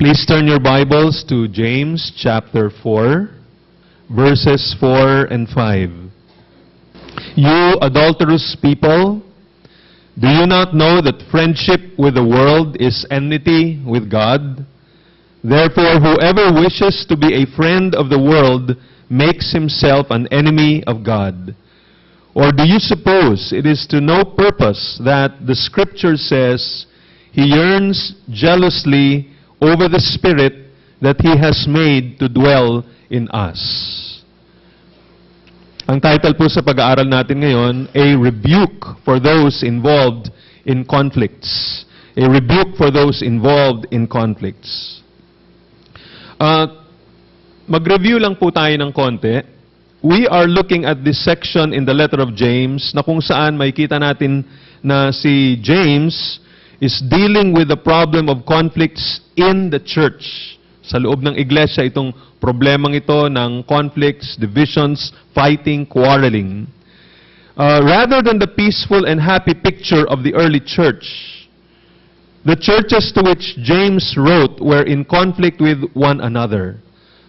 Please turn your Bibles to James chapter 4, verses 4 and 5. You adulterous people, do you not know that friendship with the world is enmity with God? Therefore, whoever wishes to be a friend of the world makes himself an enemy of God. Or do you suppose it is to no purpose that the Scripture says, He yearns jealously over the Spirit that He has made to dwell in us? Ang title po sa pag-aaral natin ngayon, A Rebuke for Those Involved in Conflicts. A Rebuke for Those Involved in Conflicts. Mag-review lang po tayo ng konti. We are looking at this section in the letter of James na kung saan makikita natin na si James is dealing with the problem of conflicts in the church. Sa loob ng iglesia, itong problemang ito ng conflicts, divisions, fighting, quarreling. Rather than the peaceful and happy picture of the early church, the churches to which James wrote were in conflict with one another.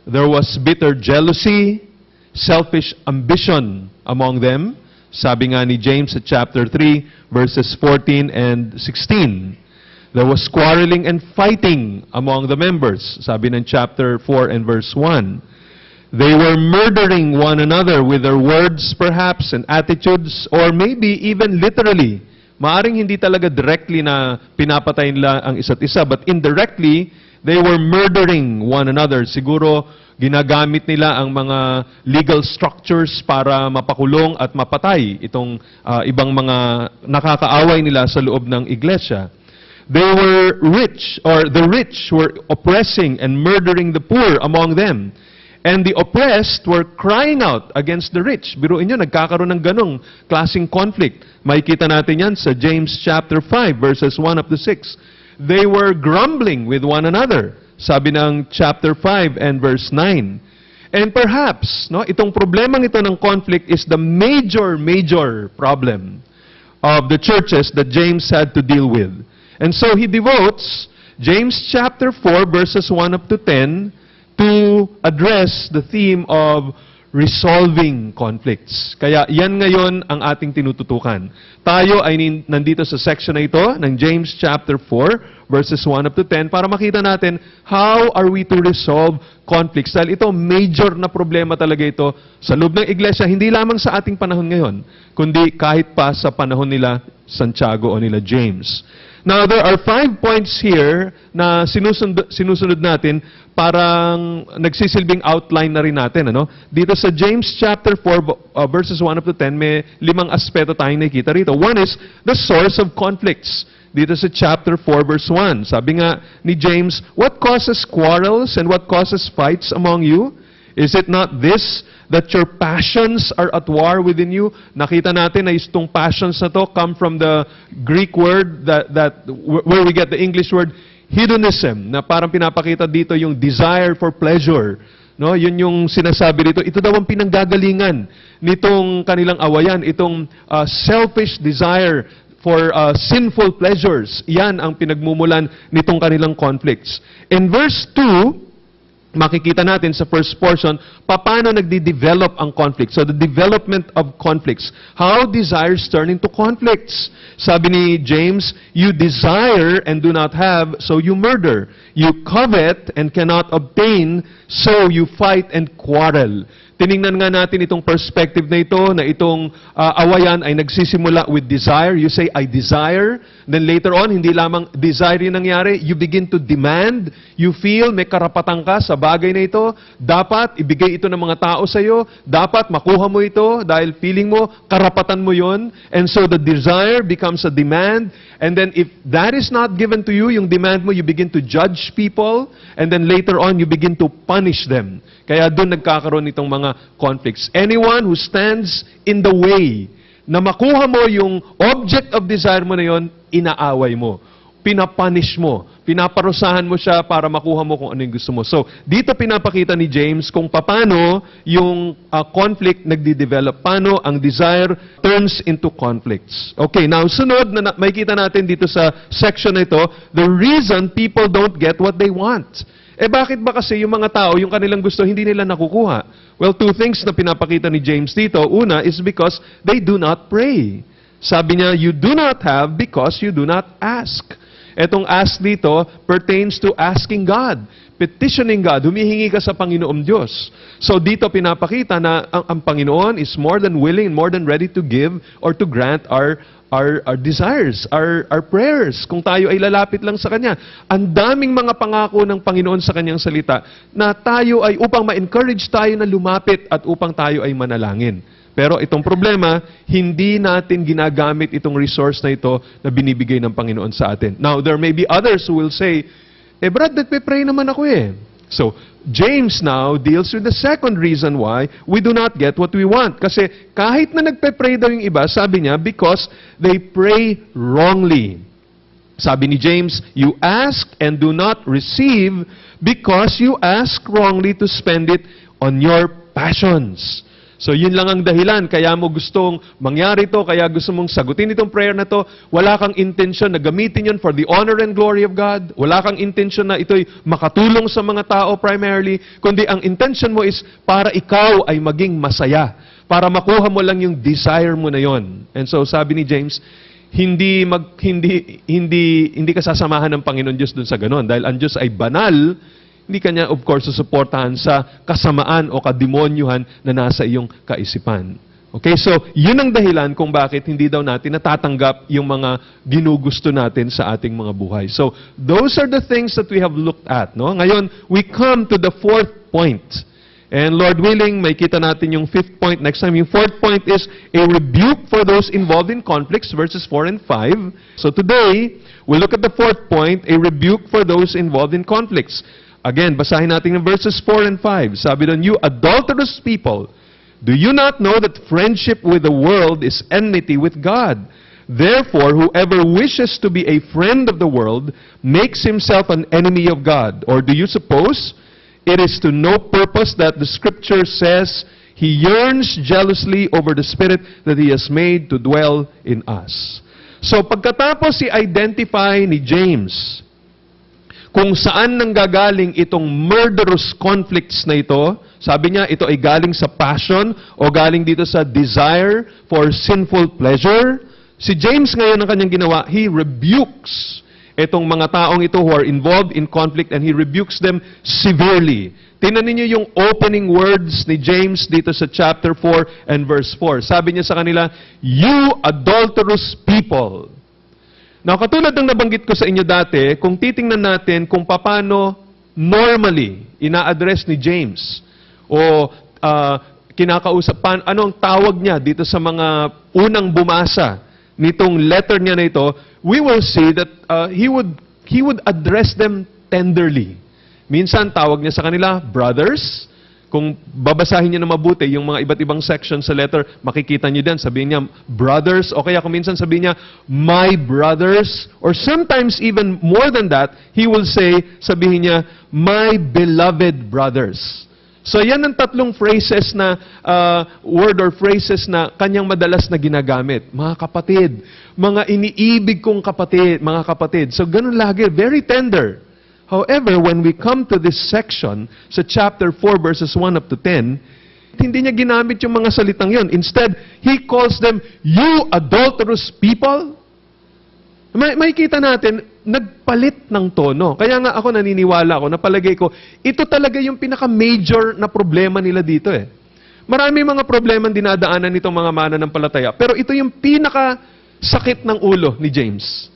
There was bitter jealousy, selfish ambition among them. Sabi nga ni James sa chapter 3, verses 14 and 16. There was quarreling and fighting among the members. Sabi ng chapter 4 and verse 1. They were murdering one another with their words perhaps and attitudes, or maybe even literally. Maaring hindi talaga directly na pinapatay nila ang isa't isa, but indirectly, they were murdering one another. Siguro, ginagamit nila ang mga legal structures para mapakulong at mapatay itong ibang mga nakakaaway nila sa loob ng iglesia. They were rich, or the rich were oppressing and murdering the poor among them. And the oppressed were crying out against the rich. Biruin nyo, nagkakaroon ng ganong klaseng conflict. Makikita natin yan sa James chapter 5, verses 1 up to 6. They were grumbling with one another. Sabi ng chapter 5 and verse 9. And perhaps, itong problemang ito ng conflict is the major problem of the churches that James had to deal with. And so he devotes James chapter 4 verses 1 up to 10 to address the theme of resolving conflicts. Kaya yan ngayon ang ating tinututukan. Tayo ay nandito sa section na ito ng James chapter 4 verses 1 up to 10 para makita natin how are we to resolve conflicts. Dahil ito, major na problema talaga ito sa loob ng iglesia, hindi lamang sa ating panahon ngayon, kundi kahit pa sa panahon nila Santiago o nila James. Now, there are 5 points here na sinusunod natin, parang nagsisilbing outline na rin natin. Dito sa James chapter 4, verses 1 up to 10, may 5 aspeto tayong nakikita rito. One is the source of conflicts. Dito sa chapter 4, verse 1, sabi nga ni James, what causes quarrels and what causes fights among you? Is it not this, that your passions are at war within you? Nakita natin na itong passions na to come from the Greek word where we get the English word hedonism, na parang pinapakita dito yung desire for pleasure. Yun yung sinasabi dito. Ito daw ang pinanggagalingan nitong kanilang awayan, itong selfish desire for sinful pleasures. Yan ang pinagmumulan nitong kanilang conflicts. In verse 2, makikita natin sa first portion, paano nagde-develop ang conflict. So the development of conflicts. How desires turn into conflicts. Sabi ni James, you desire and do not have, so you murder. You covet and cannot obtain, so you fight and quarrel. Tiningnan nga natin itong perspective na ito, na itong awayan ay nagsisimula with desire. You say, I desire. Then later on, hindi lamang desire yung nangyari. You begin to demand. You feel may karapatan ka sa bagay na ito. Dapat ibigay ito ng mga tao sa iyo. Dapat makuha mo ito dahil feeling mo, karapatan mo yon. And so the desire becomes a demand. And then if that is not given to you, yung demand mo, you begin to judge people. And then later on, you begin to punish them. Kaya doon nagkakaroon itong mga conflicts. Anyone who stands in the way na makuha mo yung object of desire mo na yon, inaaway mo. pinapunish mo. Pinaparusahan mo siya para makuha mo kung ano yung gusto mo. So, dito pinapakita ni James kung paano yung conflict nagdi-develop. Paano ang desire turns into conflicts. Okay, now sunod na makikita natin dito sa section na ito, the reason people don't get what they want. Bakit ba kasi yung mga tao, yung kanilang gusto, hindi nila nakukuha? Well, two things na pinapakita ni James dito. Una is because they do not pray. Sabi niya, you do not have because you do not ask. Etong ask dito pertains to asking God, petitioning God, humihingi ka sa Panginoong Diyos. So dito pinapakita na ang Panginoon is more than willing, more than ready to give or to grant our desires, our prayers, kung tayo ay lalapit lang sa Kanya. Ang daming mga pangako ng Panginoon sa Kanyang salita na tayo ay upang ma-encourage tayo na lumapit at upang tayo ay manalangin. Pero itong problema, hindi natin ginagamit itong resource na ito na binibigay ng Panginoon sa atin. Now, there may be others who will say, Brad, nagpe-pray naman ako eh. So, James now deals with the second reason why we do not get what we want. Kasi kahit na nagpe-pray daw yung iba, sabi niya, because they pray wrongly. Sabi ni James, you ask and do not receive because you ask wrongly to spend it on your passions. So, yun lang ang dahilan. Kaya mo gustong mangyari to, kaya gusto mong sagutin itong prayer na to. Wala kang intention na gamitin yun for the honor and glory of God. Wala kang intention na ito'y makatulong sa mga tao primarily. Kundi ang intention mo is para ikaw ay maging masaya. Para makuha mo lang yung desire mo na yon. And so, sabi ni James, hindi ka sasamahan ng Panginoon Diyos dun sa ganon. Dahil ang Diyos ay banal, hindi kanya, of course, susuportahan sa kasamaan o kademonyuhan na nasa iyong kaisipan. Okay, so yun ang dahilan kung bakit hindi daw natin natatanggap yung mga ginugusto natin sa ating mga buhay. So, those are the things that we have looked at. No? Ngayon, we come to the fourth point. And Lord willing, may kita natin yung fifth point next time. Yung fourth point is a rebuke for those involved in conflicts, verses 4 and 5. So today, we'll look at the fourth point, a rebuke for those involved in conflicts. Again, basahin natin ng verses 4 and 5. Sabi doon, you adulterous people, do you not know that friendship with the world is enmity with God? Therefore, whoever wishes to be a friend of the world makes himself an enemy of God. Or do you suppose it is to no purpose that the Scripture says, He yearns jealously over the Spirit that He has made to dwell in us? So, pagkatapos i-identify ni James kung saan nanggagaling itong murderous conflicts na ito, sabi niya, ito ay galing sa passion o galing dito sa desire for sinful pleasure. Si James ngayon ang kanyang ginawa, he rebukes itong mga taong ito who are involved in conflict and he rebukes them severely. Tingnan niyo yung opening words ni James dito sa chapter 4 and verse 4. Sabi niya sa kanila, you adulterous people. Now, katulad ng nabanggit ko sa inyo dati, kung titingnan natin kung paano normally ina-address ni James o kinakausap, anong tawag niya dito sa mga unang bumasa nitong letter niya na ito, we will see that he would address them tenderly. Minsan, tawag niya sa kanila, brothers. Kung babasahin niyo na mabuti yung mga iba't ibang section sa letter, makikita niyo din, sabihin niya, brothers, o kaya kung minsan sabihin niya, my brothers, or sometimes even more than that, he will say, sabihin niya, my beloved brothers. So yan ang tatlong phrases na, word or phrases na kanyang madalas na ginagamit. Mga kapatid, mga iniibig kong kapatid, mga kapatid. So ganun lagi, very tender. However, when we come to this section, sa chapter 4 verses 1 up to 10, hindi niya ginamit yung mga salitang yun. Instead, he calls them, you adulterous people. May kita natin, nagpalit ng tono. Kaya nga ako naniniwala ako, napalagay ko, ito talaga yung pinaka-major na problema nila dito eh. Marami mga problema dinadaanan nitong mga mananampalataya. Pero ito yung pinaka-sakit ng ulo ni James.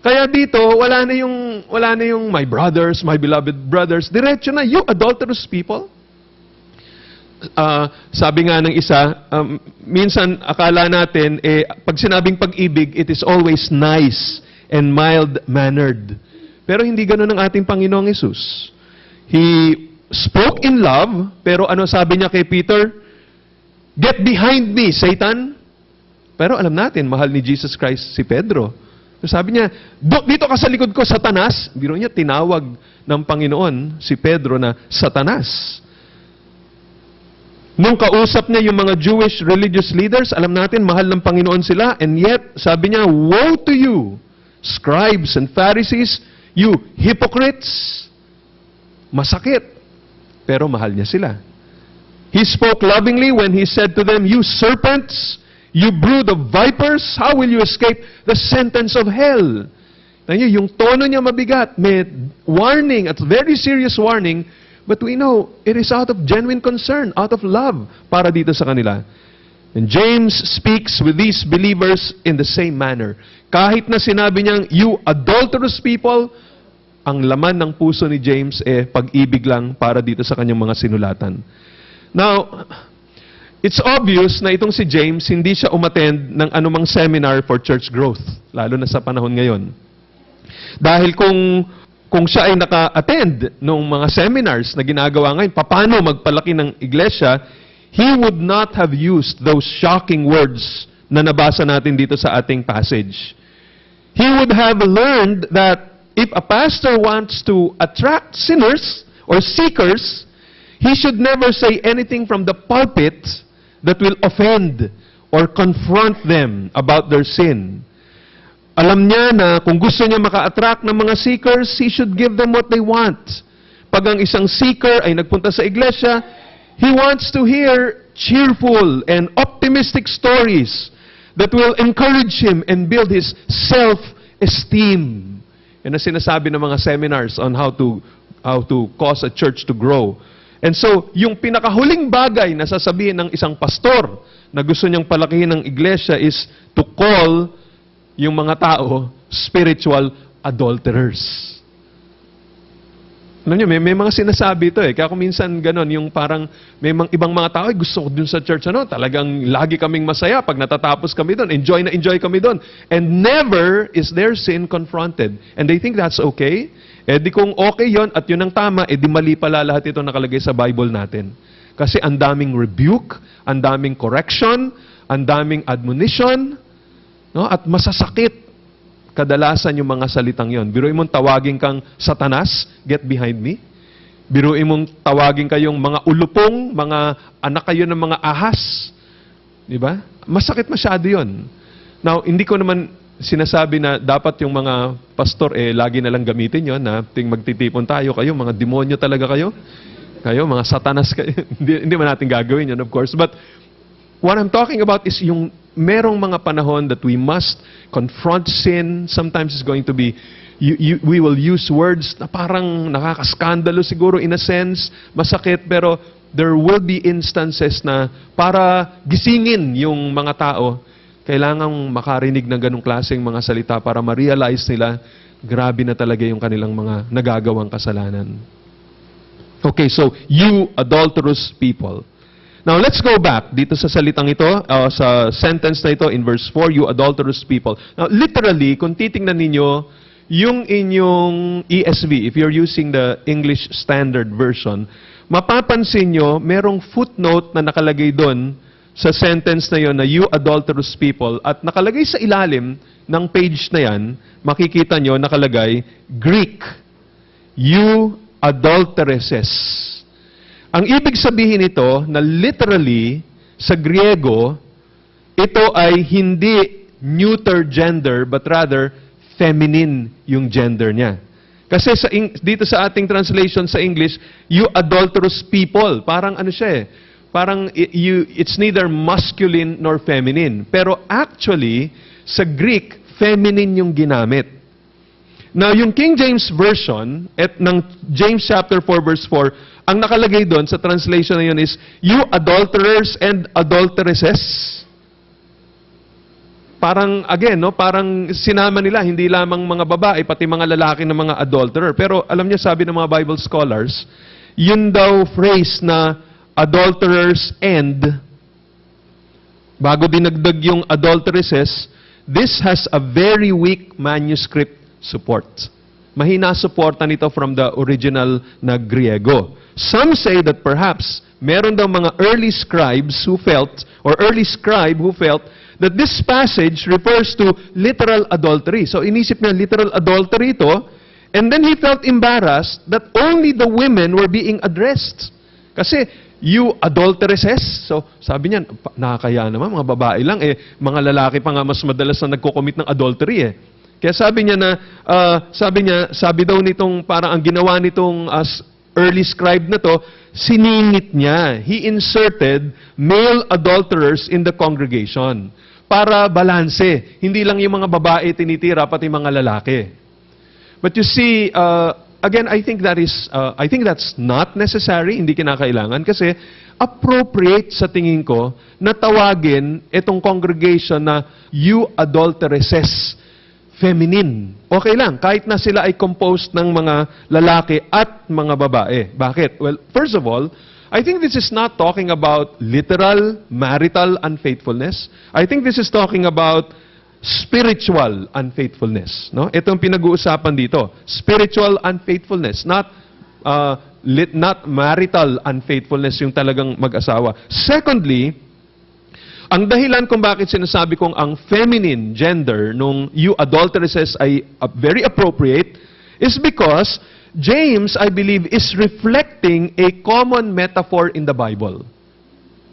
Kaya dito, wala na yung my brothers, my beloved brothers. Diretso na, you adulterous people. Sabi nga ng isa, minsan akala natin, pag sinabing pag-ibig, it is always nice and mild-mannered. Pero hindi ganun ang ating Panginoong Hesus. He spoke in love, pero ano sabi niya kay Peter? Get behind me, Satan! Pero alam natin, mahal ni Jesus Christ si Pedro. Sabi niya, dito ka sa likod ko, Satanas. Biro niya, tinawag ng Panginoon si Pedro na Satanas. Nung kausap niya yung mga Jewish religious leaders, alam natin, mahal ng Panginoon sila, and yet, sabi niya, woe to you, scribes and Pharisees, you hypocrites. Masakit, pero mahal niya sila. He spoke lovingly when he said to them, you serpents, you brood of vipers, how will you escape the sentence of hell? Yung tono niya mabigat, may warning, at very serious warning, but we know it is out of genuine concern, out of love para dito sa kanila. And James speaks with these believers in the same manner. Kahit na sinabi niyang, you adulterous people, ang laman ng puso ni James pag-ibig lang para dito sa kanyang mga sinulatan. Now, it's obvious na itong si James, hindi siya umattend ng anumang seminar for church growth, lalo na sa panahon ngayon. Dahil kung siya ay naka-attend ng mga seminars na ginagawa ngayon, paano magpalaki ng iglesia, he would not have used those shocking words na nabasa natin dito sa ating passage. He would have learned that if a pastor wants to attract sinners or seekers, he should never say anything from the pulpit that will offend or confront them about their sin. Alam niya na kung gusto niya maka-attract ng mga seekers, he should give them what they want. Pag ang isang seeker ay nagpunta sa iglesia, he wants to hear cheerful and optimistic stories that will encourage him and build his self-esteem. Yan ang sinasabi ng mga seminars on how to cause a church to grow. And so, yung pinakahuling bagay na sasabihin ng isang pastor na gusto niyang palakihin ng iglesia is to call yung mga tao spiritual adulterers. Alam niyo, may mga sinasabi ito Kaya kung minsan ganon, yung parang may ibang mga tao, gusto ko dun sa church, talagang lagi kaming masaya pag natatapos kami doon. Enjoy na enjoy kami doon. And never is their sin confronted. And they think that's okay. Di kung okay yon at yun ang tama, di mali pala lahat ito nakalagay sa Bible natin. Kasi ang daming rebuke, ang daming correction, ang daming admonition, at masasakit kadalasan yung mga salitang yon. Biruin mong tawagin kang Satanas, get behind me. Biruin mong tawagin kayong mga ulupong, mga anak kayo ng mga ahas. Di ba? Masakit masyado yon. Now, hindi ko naman sinasabi na dapat yung mga pastor lagi na lang gamitin yon na magtitipon tayo kayo, mga demonyo talaga kayo. Kayo, mga Satanas kayo. hindi man natin gagawin yon, of course. But what I'm talking about is yung merong mga panahon that we must confront sin. Sometimes it's going to be, we will use words na parang nakakaskandalo siguro in a sense, masakit, pero there will be instances na para gisingin yung mga tao, kailangang makarinig ng ganong klaseng mga salita para ma-realize nila, grabe na talaga yung kanilang mga nagagawang kasalanan. Okay, so, you adulterous people. Now, let's go back dito sa salitang ito, sa sentence na ito in verse 4, you adulterous people. Now, literally, kung titingnan ninyo, yung inyong ESV, if you're using the English Standard Version, mapapansin nyo, merong footnote na nakalagay doon sa sentence na yon na you adulterous people, at nakalagay sa ilalim ng page na yan, makikita nyo nakalagay, Greek, you adulteresses. Ang ibig sabihin nito na literally, sa Griego, ito ay hindi neuter gender, but rather feminine yung gender niya. Kasi dito sa ating translation sa English, you adulterous people, parang ano siya parang it's neither masculine nor feminine. Pero actually, sa Greek, feminine yung ginamit. Now, yung King James Version, ng James chapter 4 verse 4, ang nakalagay doon sa translation na yun is, you adulterers and adulteresses. Parang, again, parang sinama nila, hindi lamang mga babae, pati mga lalaki ng mga adulterer. Pero alam niyo, sabi ng mga Bible scholars, yun daw phrase na adulterers and, bago dinagdag yung adulteresses, this has a very weak manuscript support. Mahina suporta nito from the original na Griego. Some say that perhaps meron daw mga early scribes who felt, or early scribe who felt, that this passage refers to literal adultery. So inisip niya literal adultery ito, and then he felt embarrassed that only the women were being addressed. Kasi, you adulteresses. So, sabi niya, nakakaya naman, mga babae lang, mga lalaki pa nga mas madalas na nagko-commit ng adultery Kaya sabi niya na, sabi daw nitong, parang ang ginawa nitong early scribe na to, siningit niya. He inserted male adulterers in the congregation para balanse. Hindi lang yung mga babae tinitira, pati mga lalaki. But you see, again, I think that's not necessary, hindi kinakailangan, kasi appropriate sa tingin ko na tawagin itong congregation na you adulteresses, feminine. Okay lang, kahit na sila ay composed ng mga lalaki at mga babae. Bakit? Well, first of all, I think this is not talking about literal marital unfaithfulness. I think this is talking about spiritual unfaithfulness. No? Ito ang pinag-uusapan dito. Spiritual unfaithfulness, not marital unfaithfulness, yung talagang mag-asawa. Secondly, ang dahilan kung bakit sinasabi kong ang feminine gender nung you adulteresses ay very appropriate is because James, I believe, is reflecting a common metaphor in the Bible.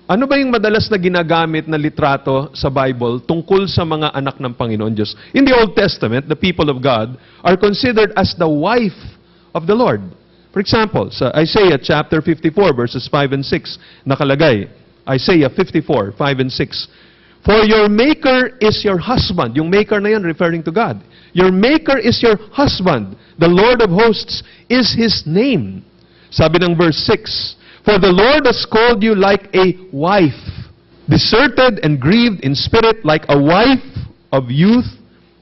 Ano ba yung madalas na ginagamit na litrato sa Bible tungkol sa mga anak ng Panginoon Diyos? In the Old Testament, the people of God are considered as the wife of the Lord. For example, sa Isaiah chapter 54, verses 5 and 6, nakalagay, Isaiah 54, 5 and 6, for your maker is your husband. Yung maker na yan referring to God. Your maker is your husband. The Lord of hosts is His name. Sabi ng verse 6, for the Lord has called you like a wife, deserted and grieved in spirit, like a wife of youth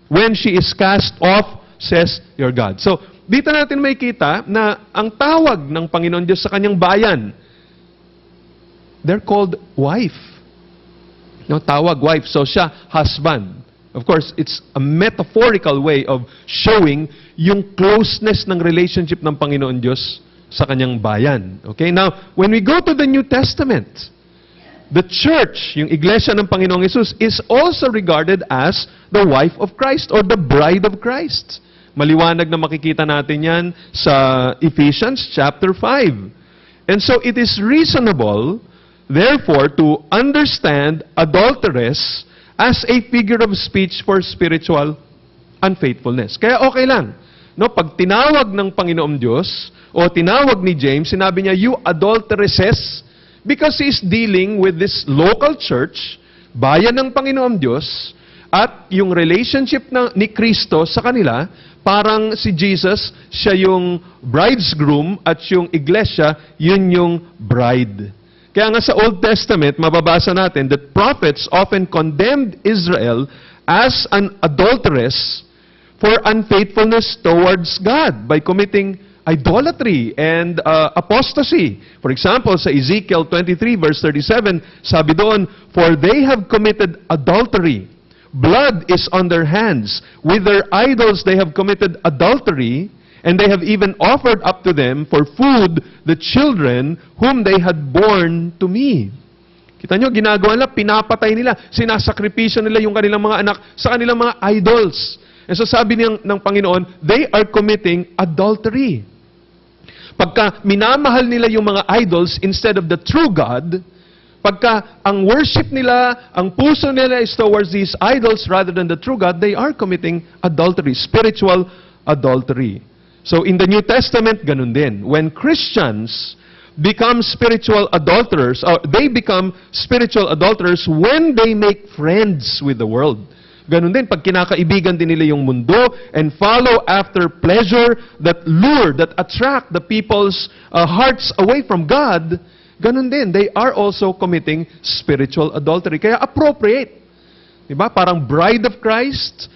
when she is cast off, says your God. So, dito natin makita na ang tawag ng Panginoon Diyos sa kanyang bayan, they're called wife. No, tawag wife. So siya, husband. Of course, it's a metaphorical way of showing yung closeness ng relationship ng Panginoon Diyos sa kanyang bayan. Okay? Now, when we go to the New Testament, the church, yung iglesia ng Panginoong Hesus, is also regarded as the wife of Christ or the bride of Christ. Maliwanag na makikita natin yan sa Ephesians chapter 5. And so, it is reasonable therefore, to understand adulteress as a figure of speech for spiritual unfaithfulness. Kaya okay lang. No, pag tinawag ng Panginoong Diyos, o tinawag ni James, sinabi niya, you adulteresses, because he is dealing with this local church, bayan ng Panginoong Diyos, at yung relationship ni Kristo sa kanila, parang si Jesus, siya yung bridegroom, at yung iglesia, yun yung bride. Kaya nga sa Old Testament, mababasa natin that prophets often condemned Israel as an adulteress for unfaithfulness towards God by committing idolatry and apostasy. For example, sa Ezekiel 23 verse 37, sabi doon, for they have committed adultery. Blood is on their hands. With their idols they have committed adultery, and they have even offered up to them for food the children whom they had born to me. Kita nyo, ginagawa nila, pinapatay nila, sinasakripisyo nila yung kanilang mga anak sa kanilang mga idols. And so sabi ng Panginoon, they are committing adultery. Pagka minamahal nila yung mga idols instead of the true God, pagka ang worship nila, ang puso nila is towards these idols rather than the true God, they are committing adultery, spiritual adultery. So in the New Testament, ganun din. When Christians become spiritual adulterers, or they become spiritual adulterers when they make friends with the world. Ganun din, pag kinakaibigan din nila yung mundo and follow after pleasure that lure, that attract the people's hearts away from God, ganun din, they are also committing spiritual adultery. Kaya appropriate. Diba? Parang bride of Christ,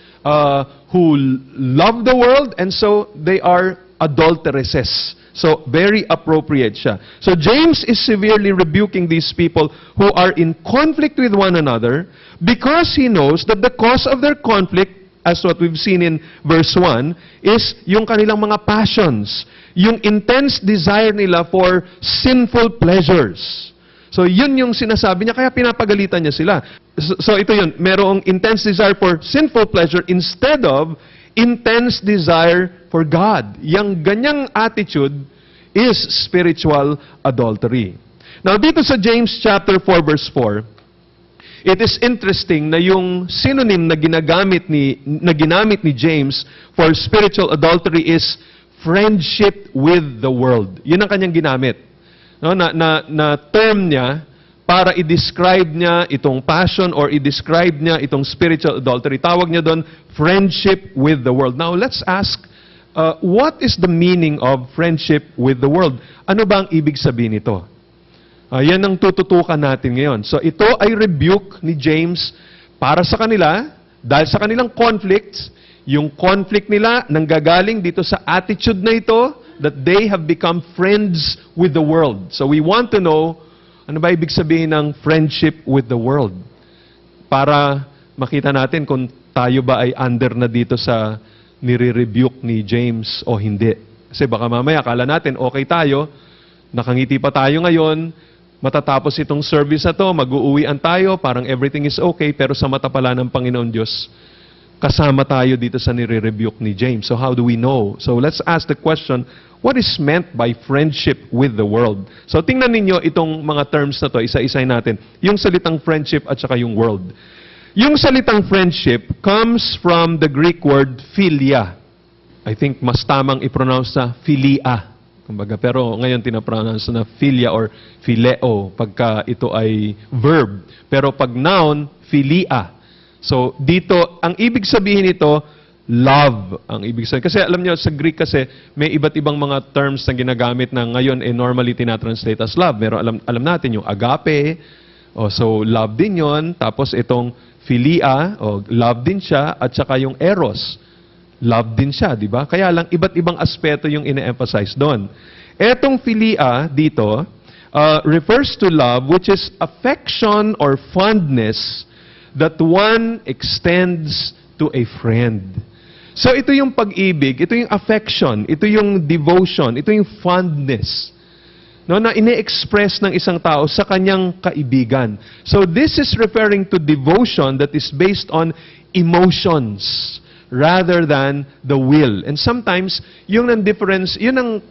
who love the world, and so they are adulteresses. So, very appropriate siya. So, James is severely rebuking these people who are in conflict with one another because he knows that the cause of their conflict, as what we've seen in verse 1, is yung kanilang mga passions, yung intense desire nila for sinful pleasures. So yun yung sinasabi niya, kaya pinapagalitan niya sila. So ito yun, merong intense desire for sinful pleasure instead of intense desire for God. Yang ganyang attitude is spiritual adultery. Now dito sa James chapter 4 verse 4, it is interesting na yung synonym na ginamit ni James for spiritual adultery is friendship with the world. Yun ang kanyang ginamit. No, na term niya para i-describe niya itong passion or i-describe niya itong spiritual adultery. Tawag niya doon, friendship with the world. Now, let's ask, what is the meaning of friendship with the world? Ano ba ang ibig sabihin nito? Yan ang tututukan natin ngayon. So, ito ay rebuke ni James para sa kanila, dahil sa kanilang conflicts, yung conflict nila nanggagaling dito sa attitude na ito, that they have become friends with the world. So we want to know, ano ba ibig sabihin ng friendship with the world? Para makita natin kung tayo ba ay under na dito sa nire-rebuke ni James o hindi. Kasi baka mamaya, akala natin, okay tayo, nakangiti pa tayo ngayon, matatapos itong service na to, mag-uuwian tayo, parang everything is okay, pero sa mata pala ng Panginoon Diyos, kasama tayo dito sa nire-rebuke ni James. So how do we know? So let's ask the question, what is meant by friendship with the world? So tingnan ninyo itong mga terms na to, isa-isay natin. Yung salitang friendship at saka yung world. Yung salitang friendship comes from the Greek word philia. I think mas tamang i-pronounce na philia. Kumbaga, pero ngayon tinapronounce na philia or phileo pagka ito ay verb. Pero pag noun, philia. So, dito, ang ibig sabihin nito, love ang ibig sabihin. Kasi alam nyo, sa Greek kasi, may iba't ibang mga terms na ginagamit na ngayon normally tinatranslate as love. Meron, alam natin yung agape, so love din yon. Tapos itong philia, love din siya, at saka yung eros, love din siya, di ba? Kaya lang, iba't ibang aspeto yung ine-emphasize doon. Etong philia dito, refers to love, which is affection or fondness that one extends to a friend. So ito yung pag-ibig, ito yung affection, ito yung devotion, ito yung fondness, no, na ine-express ng isang tao sa kanyang kaibigan. So this is referring to devotion that is based on emotions rather than the will. And sometimes, yun ang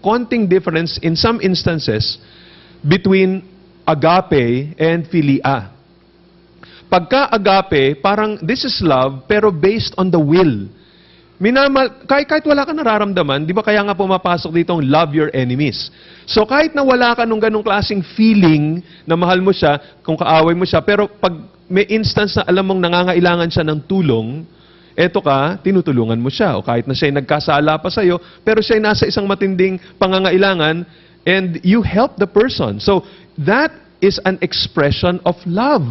konting difference in some instances between agape and philia. Pagka agape, parang this is love, pero based on the will. Kahit wala ka nararamdaman, di ba kaya nga pumapasok dito ang love your enemies. So kahit na wala ka nung ganong klaseng feeling na mahal mo siya, kung kaaway mo siya, pero pag may instance na alam mong nangangailangan siya ng tulong, eto ka, tinutulungan mo siya. O kahit na siya'y nagkasala pa sa'yo, pero siya'y nasa isang matinding pangangailangan, and you help the person. So that is an expression of love.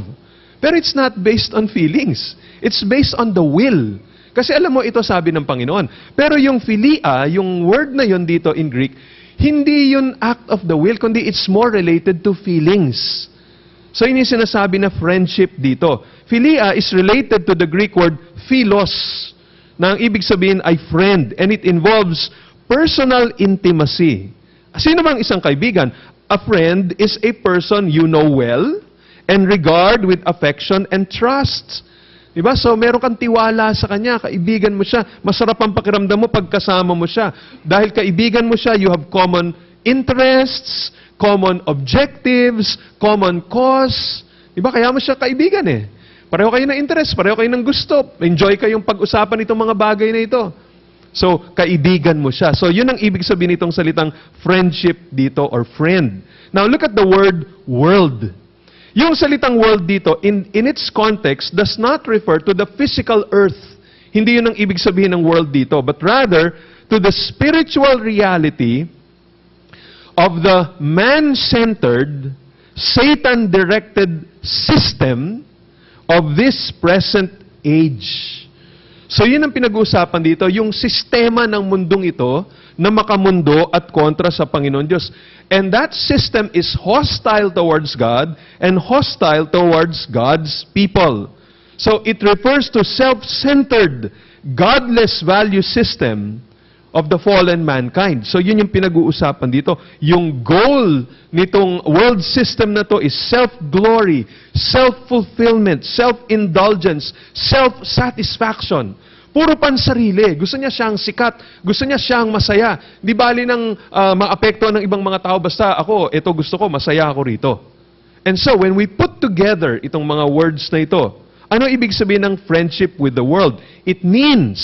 Pero it's not based on feelings. It's based on the will. Kasi alam mo, ito sabi ng Panginoon. Pero yung philia, yung word na yon dito in Greek, hindi yun act of the will, kundi it's more related to feelings. So yun yung sinasabi na friendship dito. Philia is related to the Greek word philos, na ang ibig sabihin ay friend, and it involves personal intimacy. Sino bang isang kaibigan? A friend is a person you know well, and regard with affection and trust. Diba? So, meron kang tiwala sa kanya, kaibigan mo siya. Masarap ang pakiramdam mo pag kasama mo siya. Dahil kaibigan mo siya, you have common interests, common objectives, common cause. Diba? Kaya mo siya kaibigan eh. Pareho kayo ng interest, pareho kayo ng gusto. Enjoy kayong pag-usapan itong mga bagay na ito. So, kaibigan mo siya. So, yun ang ibig sabihin nitong salitang friendship dito or friend. Now, look at the word world. Yung salitang world dito, in its context, does not refer to the physical earth. Hindi yun ang ibig sabihin ng world dito, but rather to the spiritual reality of the man-centered, Satan-directed system of this present age. So yun ang pinag-uusapan dito, yung sistema ng mundong ito na makamundo at kontra sa Panginoon Diyos. And that system is hostile towards God and hostile towards God's people. So it refers to self-centered, godless value system of the fallen mankind. So yun yung pinag-uusapan dito. Yung goal nitong world system na to is self-glory, self-fulfillment, self-indulgence, self-satisfaction. Puro pansarili. Gusto niya siyang sikat. Gusto niya siyang masaya. Di bali nang maapektuhan ng ibang mga tao. Basta ako, ito gusto ko, masaya ako rito. And so, when we put together itong mga words na ito, ano ibig sabihin ng friendship with the world? It means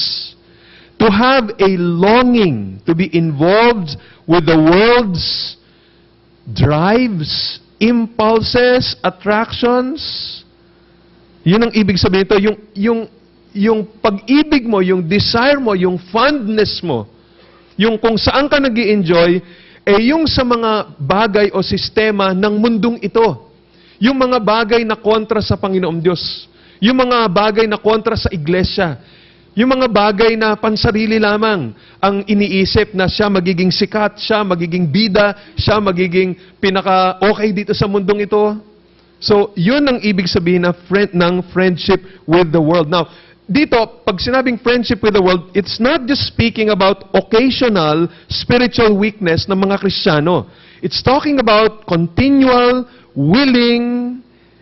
to have a longing to be involved with the world's drives, impulses, attractions. Yun ang ibig sabihin ito. Yung pag-ibig mo, yung desire mo, yung fondness mo, yung kung saan ka nag-i-enjoy, yung sa mga bagay o sistema ng mundong ito. Yung mga bagay na kontra sa Panginoong Diyos. Yung mga bagay na kontra sa iglesia. Yung mga bagay na pansarili lamang ang iniisip na siya magiging sikat, siya magiging bida, siya magiging pinaka-okay dito sa mundong ito. So, yun ang ibig sabihin ng friendship with the world. Now, dito, pag sinabing friendship with the world, it's not just speaking about occasional spiritual weakness ng mga Kristiyano. It's talking about continual, willing,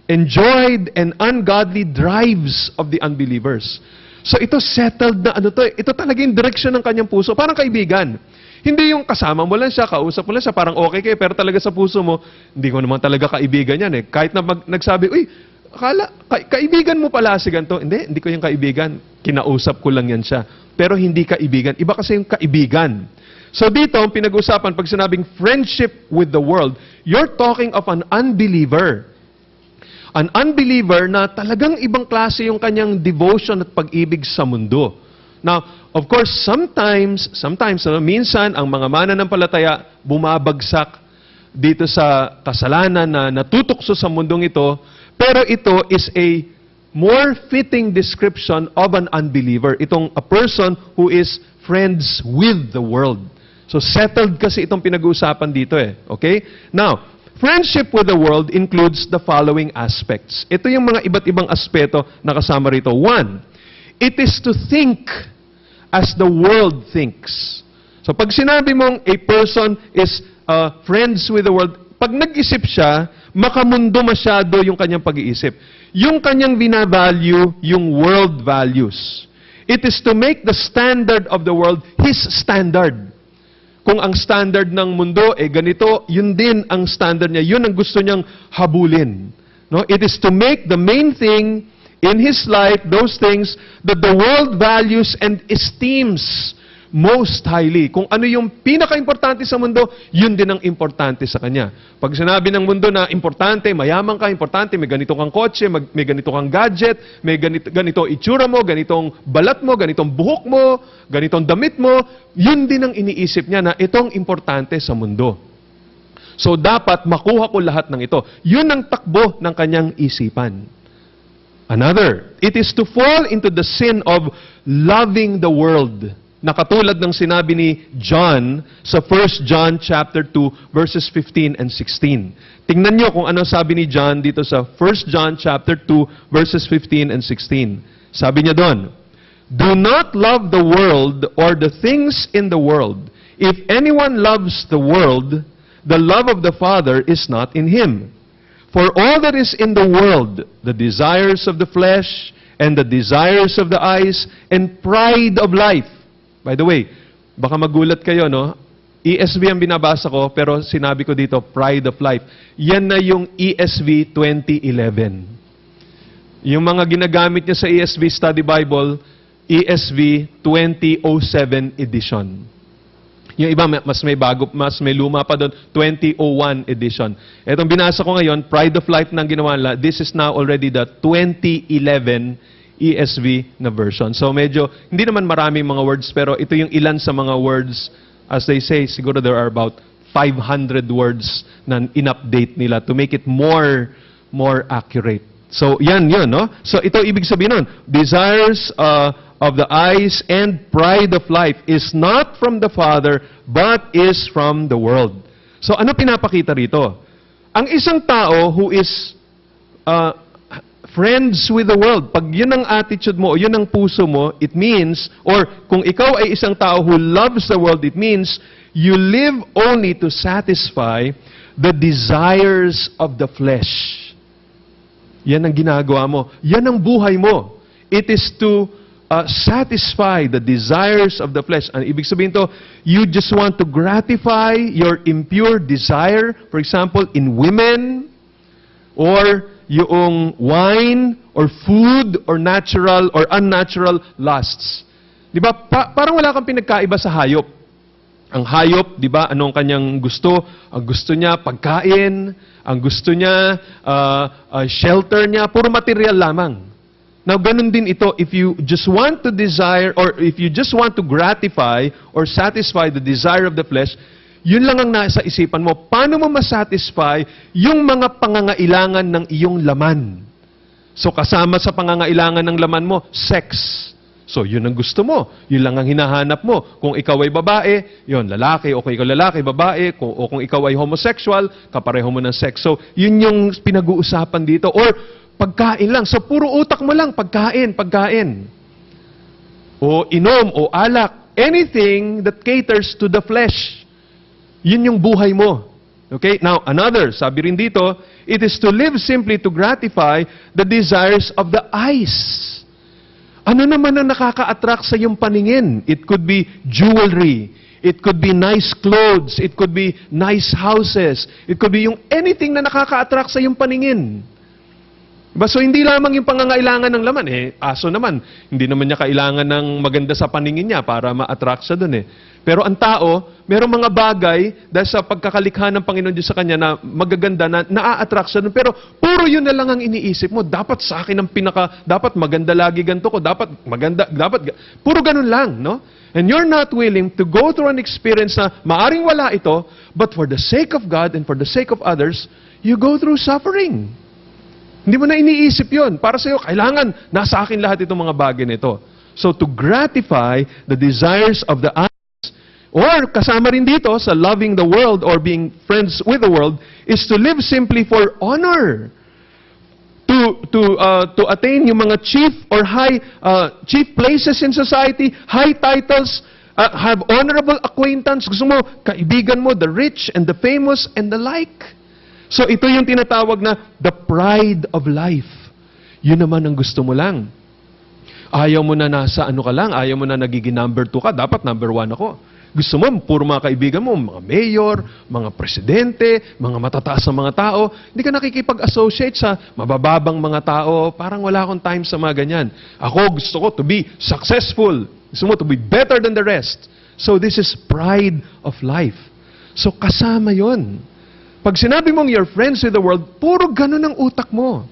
enjoyed, and ungodly drives of the unbelievers. So ito settled na ito talaga yung direksyon ng kanyang puso. Parang kaibigan. Hindi yung kasama mo lang siya, kausap mo lang siya, parang okay kayo, pero talaga sa puso mo, hindi ko naman talaga kaibigan yan eh. Kahit na nagsabi, uy, akala, kaibigan mo pala si ganito. Hindi ko yung kaibigan. Kinausap ko lang yan siya. Pero hindi kaibigan. Iba kasi yung kaibigan. So dito, ang pinag-usapan, pag sinabing friendship with the world, you're talking of an unbeliever. An unbeliever na talagang ibang klase yung kanyang devotion at pag-ibig sa mundo. Now, of course, sometimes, minsan, ang mga mananampalataya bumabagsak dito sa kasalanan na natutokso sa mundong ito, pero ito is a more fitting description of an unbeliever. Itong a person who is friends with the world. So, settled kasi itong pinag-uusapan dito eh. Okay? Now, friendship with the world includes the following aspects. Ito yung mga iba't ibang aspeto na kasama rito. One, it is to think as the world thinks. So pag sinabi mong a person is friends with the world, pag nag-isip siya, makamundo masyado yung kanyang pag-iisip. Yung kanyang binavalue, yung world values. It is to make the standard of the world his standard. Kung ang standard ng mundo, ganito, yun din ang standard niya. Yun ang gusto niyang habulin. No? It is to make the main thing in his life, those things that the world values and esteems most highly. Kung ano yung pinaka-importante sa mundo, yun din ang importante sa kanya. Pag sinabi ng mundo na importante, mayaman ka, importante, may ganito kang kotse, may ganito kang gadget, may ganito itsura mo, ganitong balat mo, ganitong buhok mo, ganitong damit mo, yun din ang iniisip niya na itong importante sa mundo. So dapat makuha ko lahat ng ito. Yun ang takbo ng kanyang isipan. Another, it is to fall into the sin of loving the world. Na katulad ng sinabi ni John sa 1 John chapter 2 verses 15 and 16. Tingnan niyo kung ano sabi ni John dito sa 1 John chapter 2 verses 15 and 16. Sabi niya doon, "Do not love the world or the things in the world. If anyone loves the world, the love of the Father is not in him. For all that is in the world, the desires of the flesh, and the desires of the eyes, and pride of life." By the way, baka magulat kayo, no? ESV ang binabasa ko, pero sinabi ko dito, pride of life. Yan na yung ESV 2011. Yung mga ginagamit niya sa ESV Study Bible, ESV 2007 edition. Yung iba, mas may bago, mas may luma pa doon, 2001 edition. Etong binasa ko ngayon, pride of life nang ginawa nila, this is now already the 2011 ESV na version. So medyo, hindi naman maraming mga words, pero ito yung ilan sa mga words, as they say, siguro there are about 500 words na in-update nila to make it more accurate. So yan yun, no? So ito ibig sabihin nun, desires of the eyes and pride of life is not from the Father, but is from the world. So ano pinapakita rito? Ang isang tao who is friends with the world. Pag yun ang attitude mo, o yun ang puso mo, it means, or kung ikaw ay isang tao who loves the world, it means you live only to satisfy the desires of the flesh. Yan ang ginagawa mo. Yan ang buhay mo. It is to satisfy the desires of the flesh. Ang ibig sabihin to, you just want to gratify your impure desire, for example, in women, or yung wine, or food, or natural, or unnatural lusts. Di ba? Parang wala kang pinagkaiba sa hayop. Ang hayop, di ba, anong kanyang gusto? Ang gusto niya, pagkain. Ang gusto niya, shelter niya. Puro material lamang. Now, ganun din ito. If you just want to desire, or if you just want to gratify, or satisfy the desire of the flesh, yun lang ang nasa isipan mo. Paano mo masatisfy yung mga pangangailangan ng iyong laman? So, kasama sa pangangailangan ng laman mo, sex. So, yun ang gusto mo. Yun lang ang hinahanap mo. Kung ikaw ay babae, yun, lalaki. O kung ikaw lalaki, babae. O kung ikaw ay homosexual, kapareho mo ng sex. So, yun yung pinag-uusapan dito. Or, pagkain lang. So, puro utak mo lang, pagkain. O inom, o alak. Anything that caters to the flesh. Yun yung buhay mo. Okay? Now, another, sabi rin dito, it is to live simply to gratify the desires of the eyes. Ano naman ang nakaka-attract sa iyong paningin? It could be jewelry. It could be nice clothes. It could be nice houses. It could be yung anything na nakaka-attract sa iyong paningin. Diba? So, hindi lamang yung pangangailangan ng laman. Aso naman, hindi naman niya kailangan ng maganda sa paningin niya para ma-attract siya dun Pero ang tao, merong mga bagay dahil sa pagkakalikha ng Panginoon Diyos sa kanya na magaganda na na-attract siya dun. Pero puro yun na lang ang iniisip mo. Dapat sa akin ang dapat maganda lagi ganito ko. Puro ganun lang, no? And you're not willing to go through an experience na maaring wala ito, but for the sake of God and for the sake of others, you go through suffering. Hindi mo na iniisip yun. Para sa'yo, kailangan, nasa akin lahat itong mga bagay nito. So, to gratify the desires of the eyes, or kasama rin dito sa loving the world or being friends with the world, is to live simply for honor. To attain yung mga chief or high, chief places in society, high titles, have honorable acquaintance. Gusto mo, kaibigan mo, the rich and the famous and the like. So, ito yung tinatawag na the pride of life. Yun naman ang gusto mo lang. Ayaw mo na nasa ano ka lang, ayaw mo na nagiging number 2 ka, dapat number 1 ako. Gusto mo, puro mga kaibigan mo, mga mayor, mga presidente, mga matataas na mga tao, hindi ka nakikipag-associate sa mabababang mga tao, parang wala akong time sa mga ganyan. Ako, gusto ko to be successful. Gusto mo to be better than the rest. So, this is pride of life. So, kasama yon. Pag sinabi mong you're friends with the world, puro ganun ang utak mo.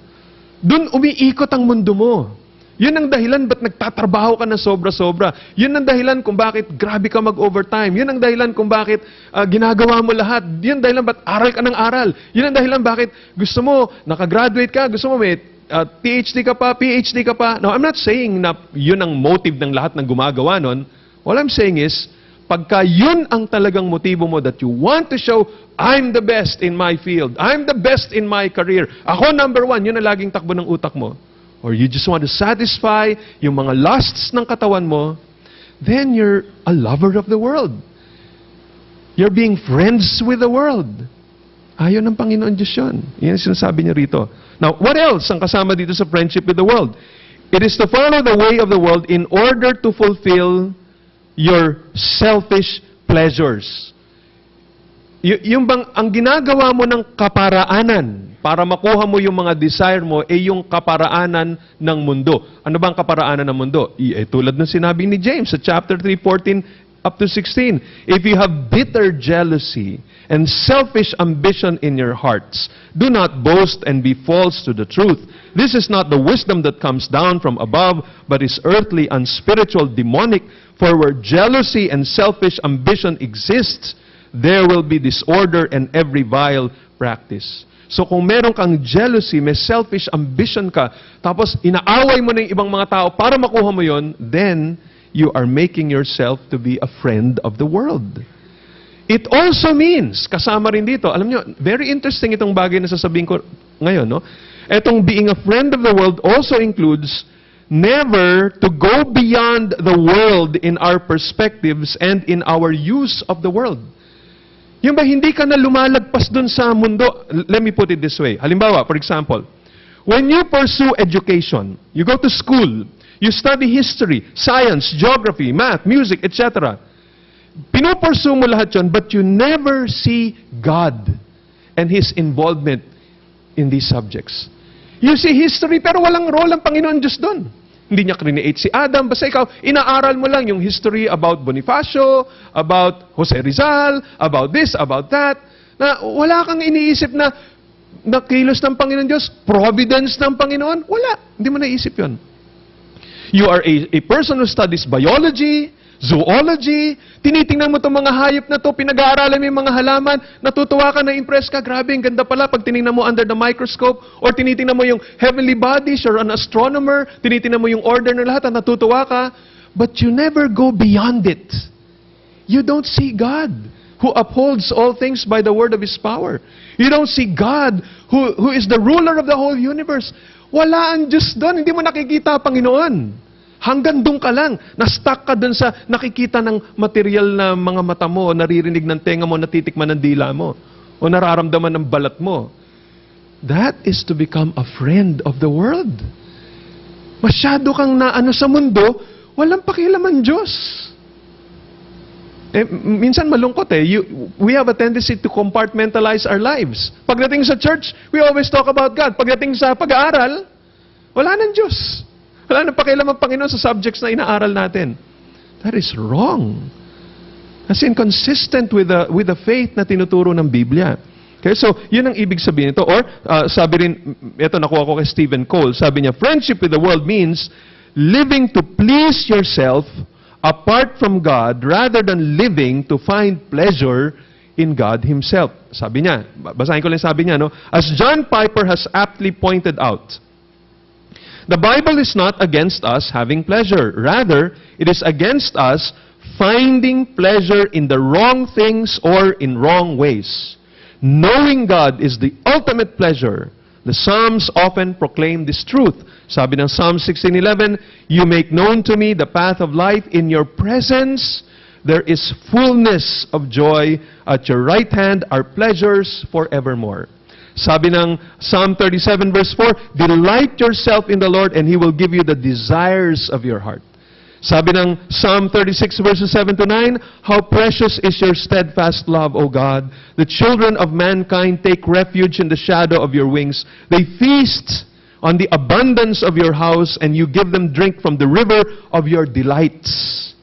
Doon umiikot ang mundo mo. Yun ang dahilan ba't nagtatrabaho ka na sobra-sobra. Yun ang dahilan kung bakit grabe ka mag-overtime. Yun ang dahilan kung bakit ginagawa mo lahat. Yun ang dahilan ba't aral ka ng aral. Yun ang dahilan bakit gusto mo, nakagraduate ka, gusto mo may PhD ka pa. Now, I'm not saying na yun ang motive ng lahat ng gumagawa nun. All I'm saying is, pagka yun ang talagang motibo mo that you want to show, I'm the best in my field. I'm the best in my career. Ako number 1, yun ang laging takbo ng utak mo. Or you just want to satisfy yung mga lusts ng katawan mo, then you're a lover of the world. You're being friends with the world. Ayaw ng Panginoon Diyos yun. Yan ang sinasabi niya rito. Now, what else ang kasama dito sa friendship with the world? It is to follow the way of the world in order to fulfill your selfish pleasures. Yung bang, ang ginagawa mo ng kaparaanan para makuha mo yung mga desire mo ay yung kaparaanan ng mundo. Ano bang kaparaanan ng mundo? Tulad ng sinabi ni James sa chapter 3:14 up to 16. If you have bitter jealousy and selfish ambition in your hearts, do not boast and be false to the truth. This is not the wisdom that comes down from above, but is earthly, unspiritual, demonic. For where jealousy and selfish ambition exists, there will be disorder and every vile practice. So kung meron kang jealousy, may selfish ambition ka, tapos inaaway mo na yung ibang mga tao para makuha mo yon, then you are making yourself to be a friend of the world. It also means, kasama rin dito, alam nyo, very interesting itong bagay na sasabihin ko ngayon, no? Etong being a friend of the world also includes never to go beyond the world in our perspectives and in our use of the world. Yung ba, hindi ka na lumalagpas dun sa mundo. Let me put it this way. Halimbawa, for example, when you pursue education, you go to school, you study history, science, geography, math, music, etc. Pinopursue mo lahat yun, but you never see God and His involvement in these subjects. You see history, pero walang role ang Panginoon Diyos doon. Hindi niya create si Adam, basta ikaw, inaaral mo lang yung history about Bonifacio, about Jose Rizal, about this, about that, na wala kang iniisip na kilos ng Panginoon Diyos, providence ng Panginoon, wala. Hindi mo naisip yun. You are a person who studies biology, zoology, tinitingnan mo itong mga hayop na to, pinag-aaralan mo yung mga halaman, natutuwa ka, na-impress ka, grabe, ang ganda pala pag tiningnan mo under the microscope, or tinitingnan mo yung heavenly bodies, or an astronomer, tinitingnan mo yung order ng lahat, natutuwa ka, but you never go beyond it. You don't see God, who upholds all things by the word of His power. You don't see God, who is the ruler of the whole universe. Wala ang Diyos doon, hindi mo nakikita, Panginoon. Hanggang doon ka lang, na-stuck ka doon sa nakikita ng material na mga mata mo, naririnig ng tenga mo, natitikman ng dila mo, o nararamdaman ng balat mo. That is to become a friend of the world. Masyado kang naano sa mundo, walang pakialam ang Diyos. Minsan malungkot we have a tendency to compartmentalize our lives. Pagdating sa church, we always talk about God. Pagdating sa pag-aaral, wala nang Diyos. Wala nang pakialam ang Panginoon sa subjects na inaaral natin. That is wrong. That's inconsistent with the faith na tinuturo ng Biblia. Okay, so yun ang ibig sabihin nito. Or sabi rin, ito nakuha ko kay Stephen Cole, sabi niya, friendship with the world means living to please yourself apart from God rather than living to find pleasure in God Himself. Sabi niya, basahin ko lang sabi niya, no? As John Piper has aptly pointed out, the Bible is not against us having pleasure. Rather, it is against us finding pleasure in the wrong things or in wrong ways. Knowing God is the ultimate pleasure. The Psalms often proclaim this truth. Sabi ng Psalm 16:11, you make known to me the path of life. In your presence, there is fullness of joy. At your right hand are pleasures forevermore. Sabi ng Psalm 37 verse 4, delight yourself in the Lord and He will give you the desires of your heart. Sabi ng Psalm 36 verses 7 to 9, how precious is your steadfast love, O God. The children of mankind take refuge in the shadow of your wings. They feast on the abundance of your house and you give them drink from the river of your delights.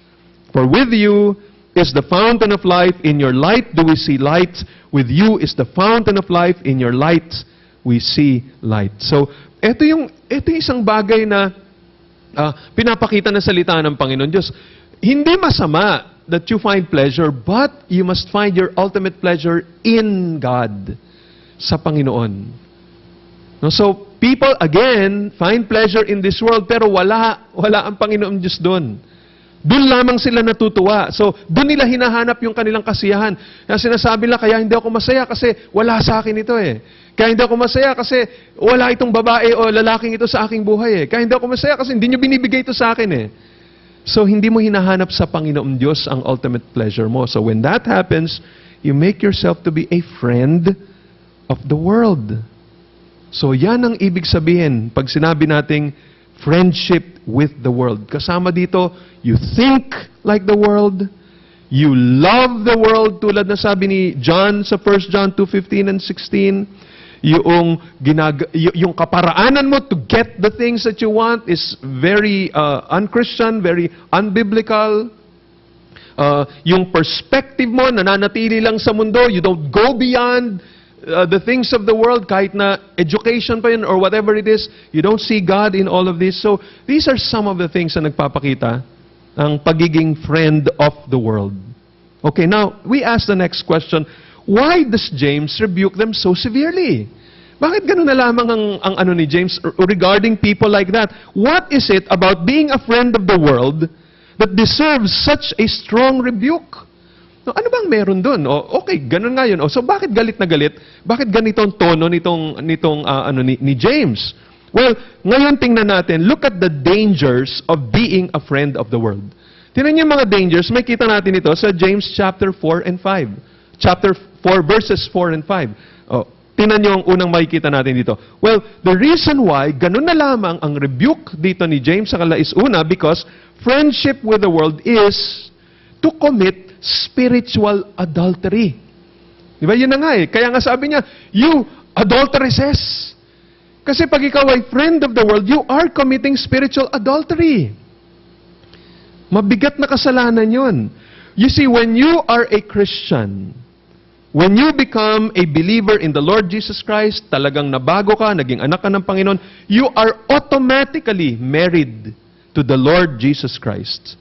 For with you is the fountain of life. In your light do we see light. With you is the fountain of life. In your light we see light. So, ito yung isang bagay na pinapakita ng salita ng Panginoon Diyos. Hindi masama that you find pleasure, but you must find your ultimate pleasure in God, sa Panginoon. No, so, people, again, find pleasure in this world, pero wala ang Panginoon Diyos doon. Doon lamang sila natutuwa. So, doon nila hinahanap yung kanilang kasiyahan. Kaya sinasabi nila, kaya hindi ako masaya kasi wala sa akin ito Kaya hindi ako masaya kasi wala itong babae o lalaking ito sa aking buhay Kaya hindi ako masaya kasi hindi nyo binibigay ito sa akin So, hindi mo hinahanap sa Panginoon Diyos ang ultimate pleasure mo. So, when that happens, you make yourself to be a friend of the world. So, yan ang ibig sabihin pag sinabi nating friendship with the world. Kasama dito, you think like the world, you love the world, tulad na sabi ni John sa 1 John 2:15 and 16, yung kaparaanan mo to get the things that you want is very unchristian, very unbiblical. Yung perspective mo, nananatili lang sa mundo, you don't go beyond the things of the world, kahit na education pa yun or whatever it is, you don't see God in all of this. So, these are some of the things na nagpapakita ang pagiging friend of the world. Okay, now, we ask the next question, why does James rebuke them so severely? Bakit ganun na lamang ang ano ni James regarding people like that? What is it about being a friend of the world that deserves such a strong rebuke? No, ano bang meron doon? O, okay, ganun nga yun. O, so bakit galit na galit? Bakit ganito ang tono ni James? Well, ngayon tingnan natin, look at the dangers of being a friend of the world. Tingnan niyo yung mga dangers, may kita natin ito sa James chapter 4 and 5. Chapter 4, verses 4 and 5. O, tingnan niyo ang unang makikita natin dito. Well, the reason why, ganun na lamang ang rebuke dito ni James sa kanila is una, because friendship with the world is to commit spiritual adultery. Di ba? Yun na nga eh. Kaya nga sabi niya, you adulteresses. Kasi pag ikaw ay friend of the world, you are committing spiritual adultery. Mabigat na kasalanan yun. You see, when you are a Christian, when you become a believer in the Lord Jesus Christ, talagang nabago ka, naging anak ka ng Panginoon, you are automatically married to the Lord Jesus Christ.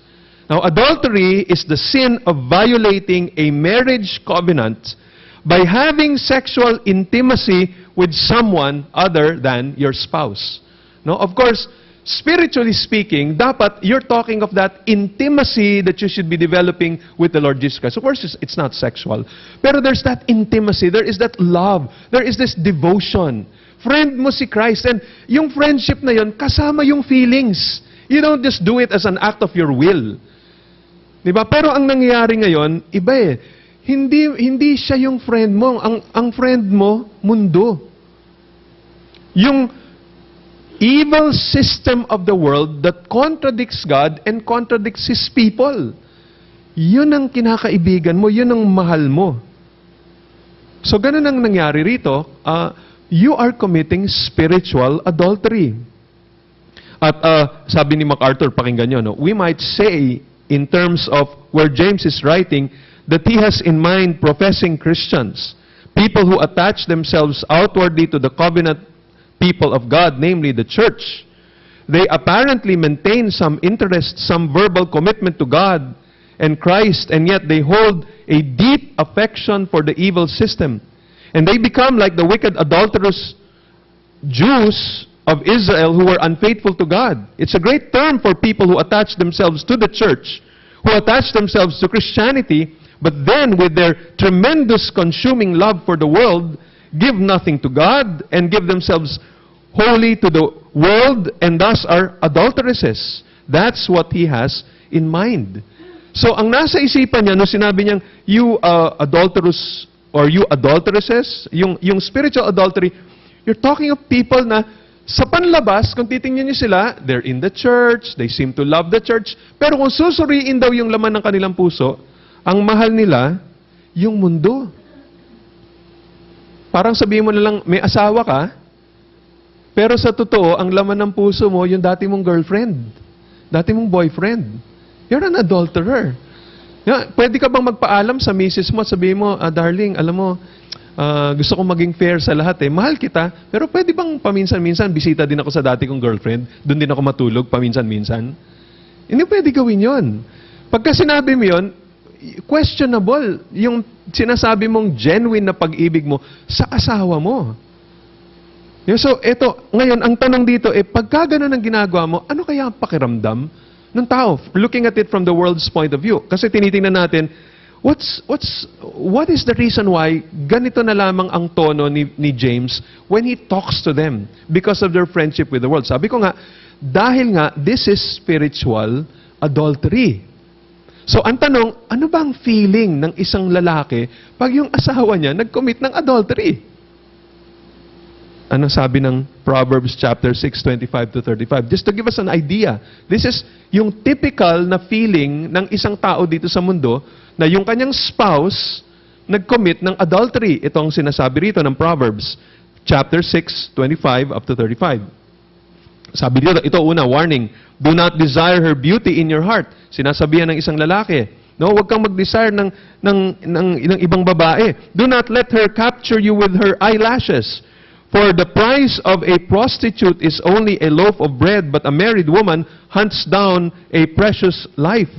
Now, adultery is the sin of violating a marriage covenant by having sexual intimacy with someone other than your spouse. No, of course, spiritually speaking, dapat you're talking of that intimacy that you should be developing with the Lord Jesus Christ. Of course, it's not sexual. Pero there's that intimacy, there is that love, there is this devotion. Friend mo si Christ, and yung friendship na yun, kasama yung feelings. You don't just do it as an act of your will. Diba? Pero ang nangyayari ngayon, iba eh. Hindi siya yung friend mo. Ang friend mo, mundo. Yung evil system of the world that contradicts God and contradicts His people. Yun ang kinakaibigan mo, yun ang mahal mo. So ganun ang nangyari rito. You are committing spiritual adultery. At sabi ni MacArthur, pakinggan nyo, no? We might say, in terms of where James is writing, that he has in mind professing Christians, people who attach themselves outwardly to the covenant people of God, namely the church. They apparently maintain some interest, some verbal commitment to God and Christ, and yet they hold a deep affection for the evil system. And they become like the wicked adulterous Jews of Israel who were unfaithful to God. It's a great term for people who attach themselves to the church, who attach themselves to Christianity, but then with their tremendous consuming love for the world, give nothing to God and give themselves wholly to the world and thus are adulteresses. That's what he has in mind. So ang nasa isipan niya, no, sinabi niyang, you adulterous or you adulteresses, yung spiritual adultery, you're talking of people na sa panlabas, kung titingnan niyo sila, they're in the church, they seem to love the church, pero kung susuriin daw yung laman ng kanilang puso, ang mahal nila, yung mundo. Parang sabihin mo na lang, may asawa ka, pero sa totoo, ang laman ng puso mo, yung dati mong girlfriend, dati mong boyfriend. You're an adulterer. Pwede ka bang magpaalam sa misis mo at sabihin mo, darling, alam mo, gusto kong maging fair sa lahat eh. Mahal kita, pero pwede bang paminsan-minsan, bisita din ako sa dati kong girlfriend, doon din ako matulog paminsan-minsan? Hindi pwede gawin yon. Pagka sinabi mo yon, questionable yung sinasabi mong genuine na pag-ibig mo sa asawa mo. So, eto, ngayon, ang tanong dito, pagka ganun ang ginagawa mo, ano kaya ang pakiramdam ng tao? Looking at it from the world's point of view. Kasi tinitingnan natin, what is the reason why ganito na lamang ang tono ni James when he talks to them because of their friendship with the world? Sabi ko nga, dahil nga, this is spiritual adultery. So, ang tanong, ano ba ang feeling ng isang lalaki pag yung asawa niya nag-commit ng adultery? Ano sabi ng Proverbs chapter 6, 25 to 35? Just to give us an idea. This is yung typical na feeling ng isang tao dito sa mundo na yung kanyang spouse nag-commit ng adultery. Ito ang sinasabi rito ng Proverbs chapter 6, 25 up to 35. Sabi dito, ito una, warning, do not desire her beauty in your heart. Sinasabihan ng isang lalaki. No, huwag kang mag-desire ng ibang babae. Do not let her capture you with her eyelashes. For the price of a prostitute is only a loaf of bread, but a married woman hunts down a precious life.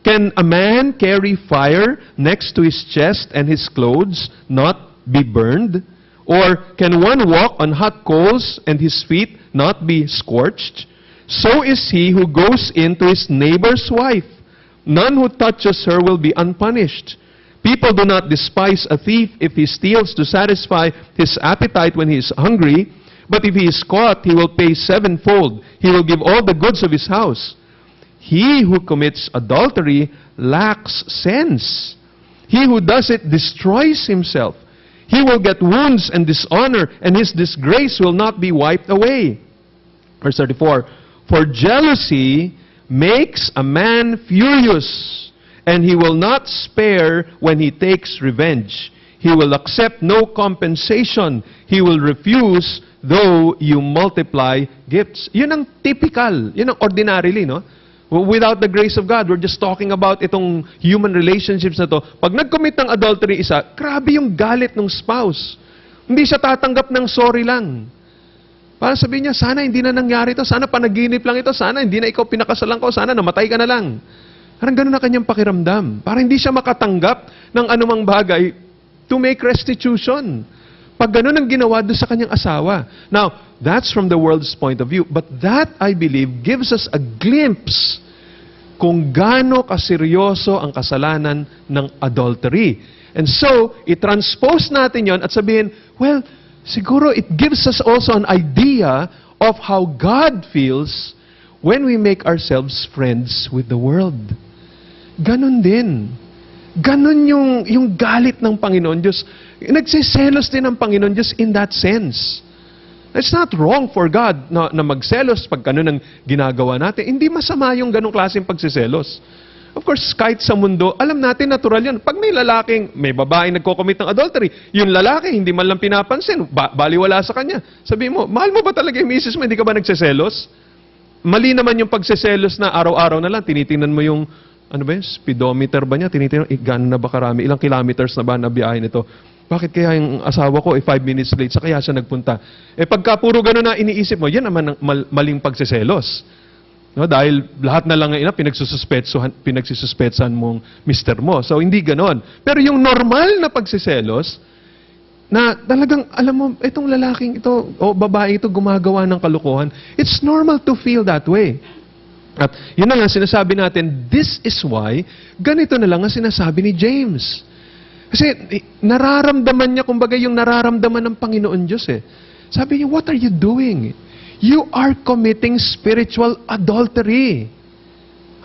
Can a man carry fire next to his chest and his clothes not be burned? Or can one walk on hot coals and his feet not be scorched? So is he who goes in to his neighbor's wife. None who touches her will be unpunished. People do not despise a thief if he steals to satisfy his appetite when he is hungry, but if he is caught, he will pay sevenfold. He will give all the goods of his house. He who commits adultery lacks sense. He who does it destroys himself. He will get wounds and dishonor, and his disgrace will not be wiped away. Verse 34, for jealousy makes a man furious, and he will not spare when he takes revenge. He will accept no compensation. He will refuse though you multiply gifts. Yun ang typical, yun ang ordinarily, no? Without the grace of God, we're just talking about itong human relationships na to. Pag nag-commit ng adultery isa, grabe yung galit ng spouse. Hindi siya tatanggap ng sorry lang. Para sabihin niya, sana hindi na nangyari ito, sana panaginip lang ito, sana hindi na ikaw pinakasalan ko, sana namatay ka na lang. Parang ganun na kanyang pakiramdam. Para hindi siya makatanggap ng anumang bagay to make restitution. Pag ganun ang ginawa doon sa kanyang asawa. Now, that's from the world's point of view. But that, I believe, gives us a glimpse kung gaano kaseryoso ang kasalanan ng adultery. And so, i-transpose natin yon at sabihin, well, siguro it gives us also an idea of how God feels when we make ourselves friends with the world. Ganon din. Ganon yung galit ng Panginoon Diyos. Nagsiselos din ang Panginoon Diyos in that sense. It's not wrong for God na magselos pag ganon ang ginagawa natin. Hindi masama yung ganong klaseng pagsiselos. Of course, kahit sa mundo, alam natin natural yan. Pag may babaeng nagko-commit ng adultery, yung lalaki hindi man lang pinapansin, baliwala sa kanya. Sabi mo, mahal mo ba talaga yung misis mo? Hindi ka ba nagsiselos? Mali naman yung pagsiselos na araw-araw na lang, tinitingnan mo yung speedometer ba niya? Tinitingnan, gano'n na ba karami? Ilang kilometers na ba na biyahe nito? Bakit kaya yung asawa ko 5 minutes late? Sa kaya siya nagpunta? Pagka puro gano'n na iniisip mo, yan naman ang maling pagsiselos. No? Dahil lahat na lang ngayon pinagsususpetsan mong mister mo. So, hindi gano'n. Pero yung normal na pagsiselos, na talagang, alam mo, itong lalaking ito, o babae ito, gumagawa ng kalokohan, it's normal to feel that way. At yun na nga sinasabi natin, this is why, ganito na lang ang sinasabi ni James. Kasi nararamdaman niya, kumbaga yung nararamdaman ng Panginoon Diyos eh. Sabi niya, what are you doing? You are committing spiritual adultery.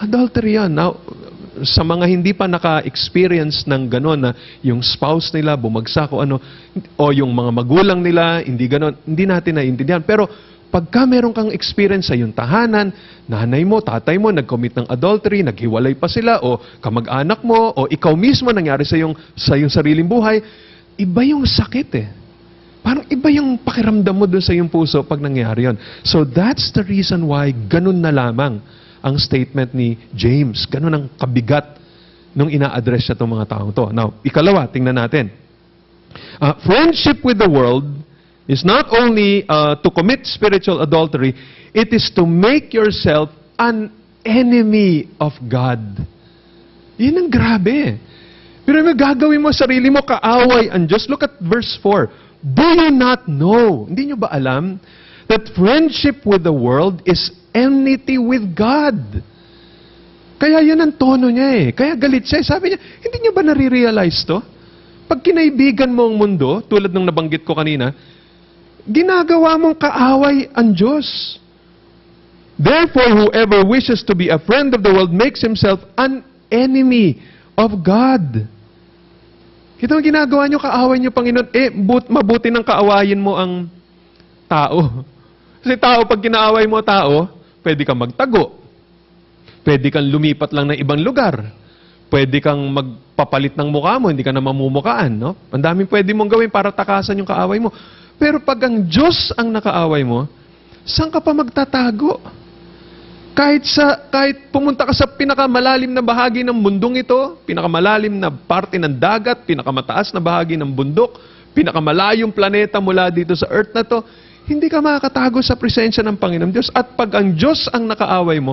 Adultery yan. Now, sa mga hindi pa naka-experience ng gano'n na yung spouse nila bumagsak o yung mga magulang nila, hindi gano'n, hindi natin naiintindihan. Pero pagka meron kang experience sa yung tahanan, nanay mo, tatay mo, nag-commit ng adultery, naghiwalay pa sila, o kamag-anak mo, o ikaw mismo nangyari sa yung sariling buhay, iba yung sakit eh. Parang iba yung pakiramdam mo doon sa yung puso pag nangyari yun. So that's the reason why ganun na lamang ang statement ni James. Ganun ang kabigat nung ina-address siya itong mga taong to. Now, ikalawa, tingnan natin. Friendship with the world is not only to commit spiritual adultery, it is to make yourself an enemy of God. Yun ang grabe. Pero gagawin mo sarili mo kaaway ang Diyos. Look at verse 4. Do you not know, hindi nyo ba alam, that friendship with the world is enmity with God? Kaya yun ang tono niya eh. Kaya galit siya. Sabi niya, hindi niyo ba nare-realize to? Pag kinaibigan mo ang mundo, tulad ng nabanggit ko kanina, ginagawa mong kaaway ang Diyos. Therefore, whoever wishes to be a friend of the world makes himself an enemy of God. Ito ang ginagawa nyo, kaaway nyo, Panginoon. Mabuti nang kaawayin mo ang tao. Kasi tao, pag kinaaway mo tao, pwede kang magtago. Pwede kang lumipat lang ng ibang lugar. Pwede kang magpapalit ng mukha mo, hindi ka na mamumukaan. No? Ang daming pwede mong gawin para takasan yung kaaway mo. Pero pag ang Diyos ang nakaaway mo, saan ka pa magtatago? Kahit pumunta ka sa pinakamalalim na bahagi ng mundong ito, pinakamalalim na parte ng dagat, pinakamataas na bahagi ng bundok, pinakamalayong planeta mula dito sa earth na to, hindi ka makakatago sa presensya ng Panginoon Diyos. At pag ang Diyos ang nakaaway mo,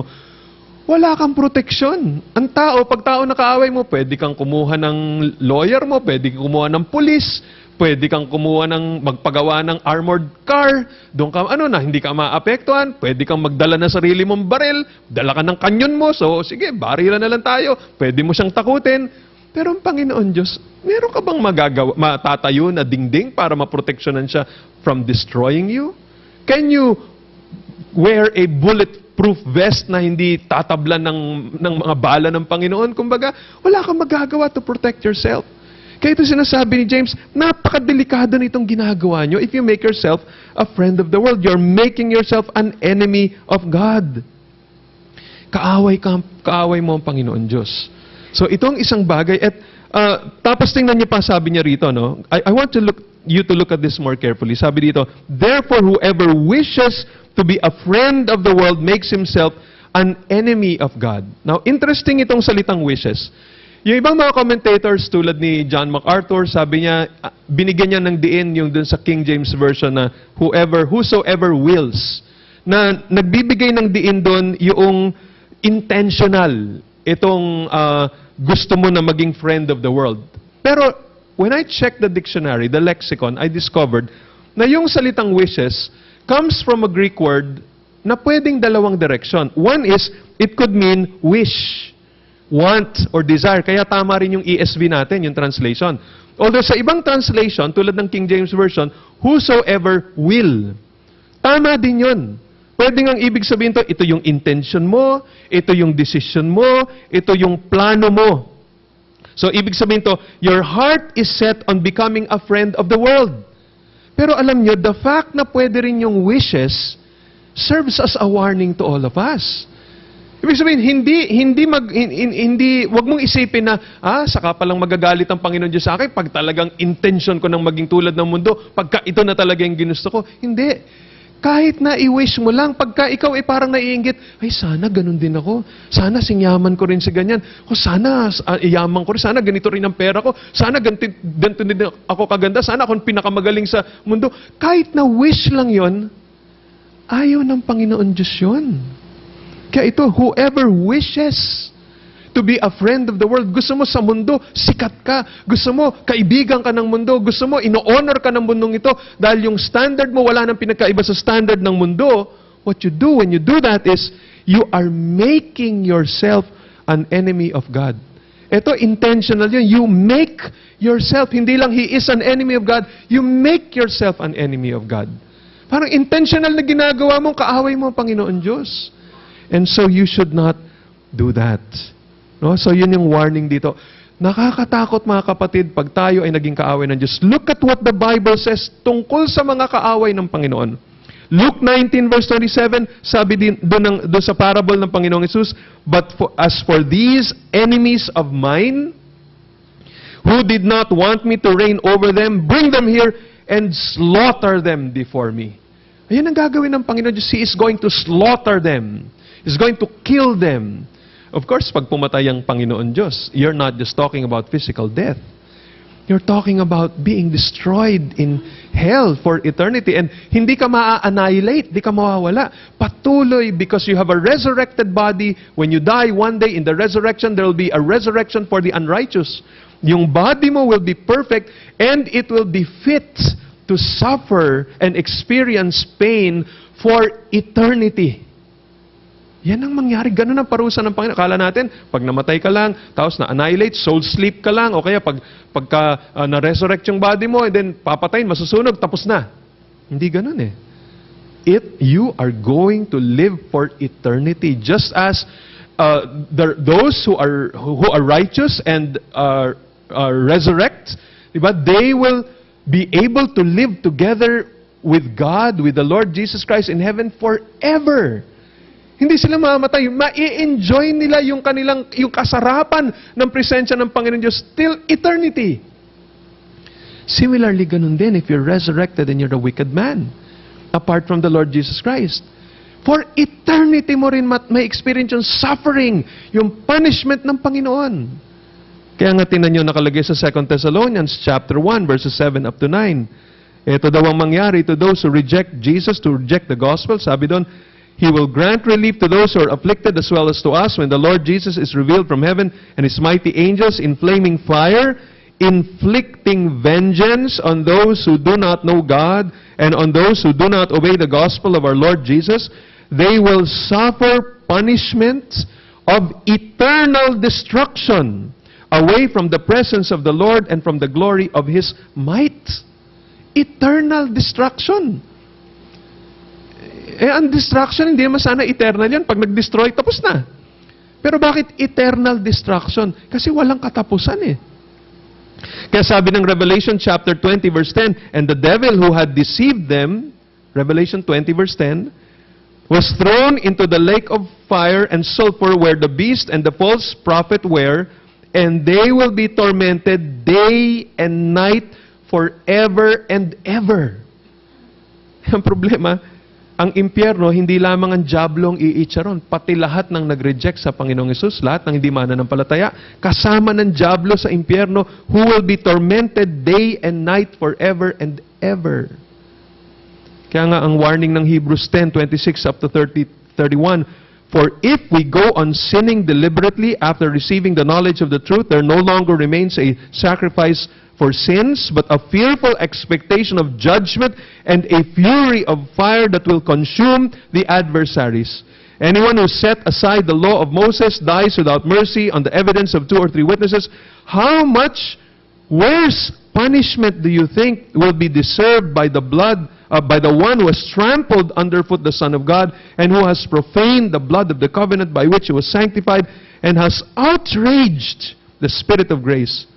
wala kang proteksyon. Ang tao, pag tao nakaaway mo, pwede kang kumuha ng lawyer mo, pwede kang kumuha ng pulis, pwede kang kumuha magpagawa ng armored car, doon ka, hindi ka maapektuhan, pwede kang magdala ng sarili mong baril, dala ka ng kanyon mo, so sige, barilan na lang tayo, pwede mo siyang takutin. Pero ang Panginoon Diyos, meron ka bang matatayo na dingding para maproteksyonan siya from destroying you? Can you wear a bulletproof vest na hindi tatablan ng mga bala ng Panginoon? Kumbaga, wala kang magagawa to protect yourself. Kaya ito sinasabi ni James, napakadelikado nitong ginagawa nyo. If you make yourself a friend of the world, you're making yourself an enemy of God. Kaaway mo ang Panginoon Diyos. So itong isang bagay, at tapos tingnan niyo pa, sabi niya rito, no? I want you to look at this more carefully. Sabi dito, therefore whoever wishes to be a friend of the world makes himself an enemy of God. Now, interesting itong salitang wishes. Yung ibang mga commentators tulad ni John MacArthur, sabi niya, binigyan niya ng diin yung dun sa King James Version na whosoever wills. Na nagbibigay ng diin dun yung intentional, itong gusto mo na maging friend of the world. Pero when I checked the dictionary, the lexicon, I discovered na yung salitang wishes comes from a Greek word na pwedeng dalawang direksyon. One is, it could mean wish, want, or desire. Kaya tama rin yung ESV natin, yung translation. Although sa ibang translation, tulad ng King James Version, whosoever will. Tama din yun. Pwede nga ibig sabihin to, ito yung intention mo, ito yung decision mo, ito yung plano mo. So, ibig sabihin to, your heart is set on becoming a friend of the world. Pero alam nyo, the fact na pwede rin yung wishes serves as a warning to all of us. Ibig sabihin, wag mong isipin na, saka palang magagalit ang Panginoon Diyos sa akin pag talagang intention ko ng maging tulad ng mundo, pagka ito na talaga yung ginusto ko. Hindi. Kahit na i-wish mo lang, pagka ikaw ay parang naiinggit, ay sana ganun din ako. Sana singyaman ko rin sa ganyan. O sana iyaman ko rin. Sana ganito rin ang pera ko. Sana ganito din ako kaganda. Sana ako pinakamagaling sa mundo. Kahit na wish lang yon, ayaw ng Panginoon Diyos yun. Kaya ito, whoever wishes to be a friend of the world, gusto mo sa mundo, sikat ka. Gusto mo, kaibigan ka ng mundo. Gusto mo, ino-honor ka ng mundong ito. Dahil yung standard mo, wala nang pinagkaiba sa standard ng mundo. What you do when you do that is, you are making yourself an enemy of God. Ito, intentional yun. You make yourself, hindi lang He is an enemy of God, you make yourself an enemy of God. Parang intentional na ginagawa mong kaaway mo ang Panginoon Diyos. And so you should not do that. No? So yun yung warning dito. Nakakatakot mga kapatid pag tayo ay naging kaaway ng Diyos. Look at what the Bible says tungkol sa mga kaaway ng Panginoon. Luke 19 verse 27, sabi din doon sa parable ng Panginoong Hesus, but as for these enemies of mine, who did not want me to reign over them, bring them here and slaughter them before me. Ayun ang gagawin ng Panginoon Diyos. He is going to slaughter them. He's going to kill them. Of course, pag pumatay ang Panginoon Diyos, you're not just talking about physical death. You're talking about being destroyed in hell for eternity. And hindi ka ma-annihilate, hindi ka mawawala. Patuloy, because you have a resurrected body. When you die one day in the resurrection, there will be a resurrection for the unrighteous. Yung body mo will be perfect and it will be fit to suffer and experience pain for eternity. Yan ang mangyari. Ganun ang parusa ng Panginoon. Akala natin, pag namatay ka lang, tapos na-annihilate, soul sleep ka lang, o kaya pagka na-resurrect yung body mo, and then papatayin, masusunog, tapos na. Hindi ganun eh. You are going to live for eternity. Just as those who are righteous and resurrect, diba? They will be able to live together with God, with the Lord Jesus Christ in heaven forever. Hindi sila mamamatay. Ma-i-enjoy nila yung kasarapan ng presensya ng Panginoon Diyos till eternity. Similarly, ganun din if you're resurrected and you're a wicked man, apart from the Lord Jesus Christ. For eternity mo rin may experience yung suffering, yung punishment ng Panginoon. Kaya nga tingnan nyo nakalagay sa 2 Thessalonians chapter 1, verses 7 up to 9. Ito daw ang mangyari to those who reject Jesus, to reject the gospel. Sabi doon, He will grant relief to those who are afflicted as well as to us when the Lord Jesus is revealed from heaven and His mighty angels in flaming fire, inflicting vengeance on those who do not know God and on those who do not obey the gospel of our Lord Jesus. They will suffer punishment of eternal destruction away from the presence of the Lord and from the glory of His might. Eternal destruction. Ang destruction, hindi naman sana eternal yan. Pag nag-destroy, tapos na. Pero bakit eternal destruction? Kasi walang katapusan eh. Kaya sabi ng Revelation chapter 20 verse 10, and the devil who had deceived them, Revelation 20 verse 10, was thrown into the lake of fire and sulfur where the beast and the false prophet were, and they will be tormented day and night forever and ever. Ang problema, ang impyerno, hindi lamang ang diablong iitsa ron, pati lahat ng nag-reject sa Panginoong Hesus, lahat ng hindi mananampalataya, kasama ng diablo sa impyerno, who will be tormented day and night forever and ever. Kaya nga ang warning ng Hebrews 10:26 up to 31, for if we go on sinning deliberately after receiving the knowledge of the truth, there no longer remains a sacrifice for sins, but a fearful expectation of judgment and a fury of fire that will consume the adversaries. Anyone who set aside the law of Moses dies without mercy on the evidence of 2 or 3 witnesses. How much worse punishment do you think will be deserved by the blood, by the one who has trampled underfoot the Son of God and who has profaned the blood of the covenant by which he was sanctified and has outraged the Spirit of grace?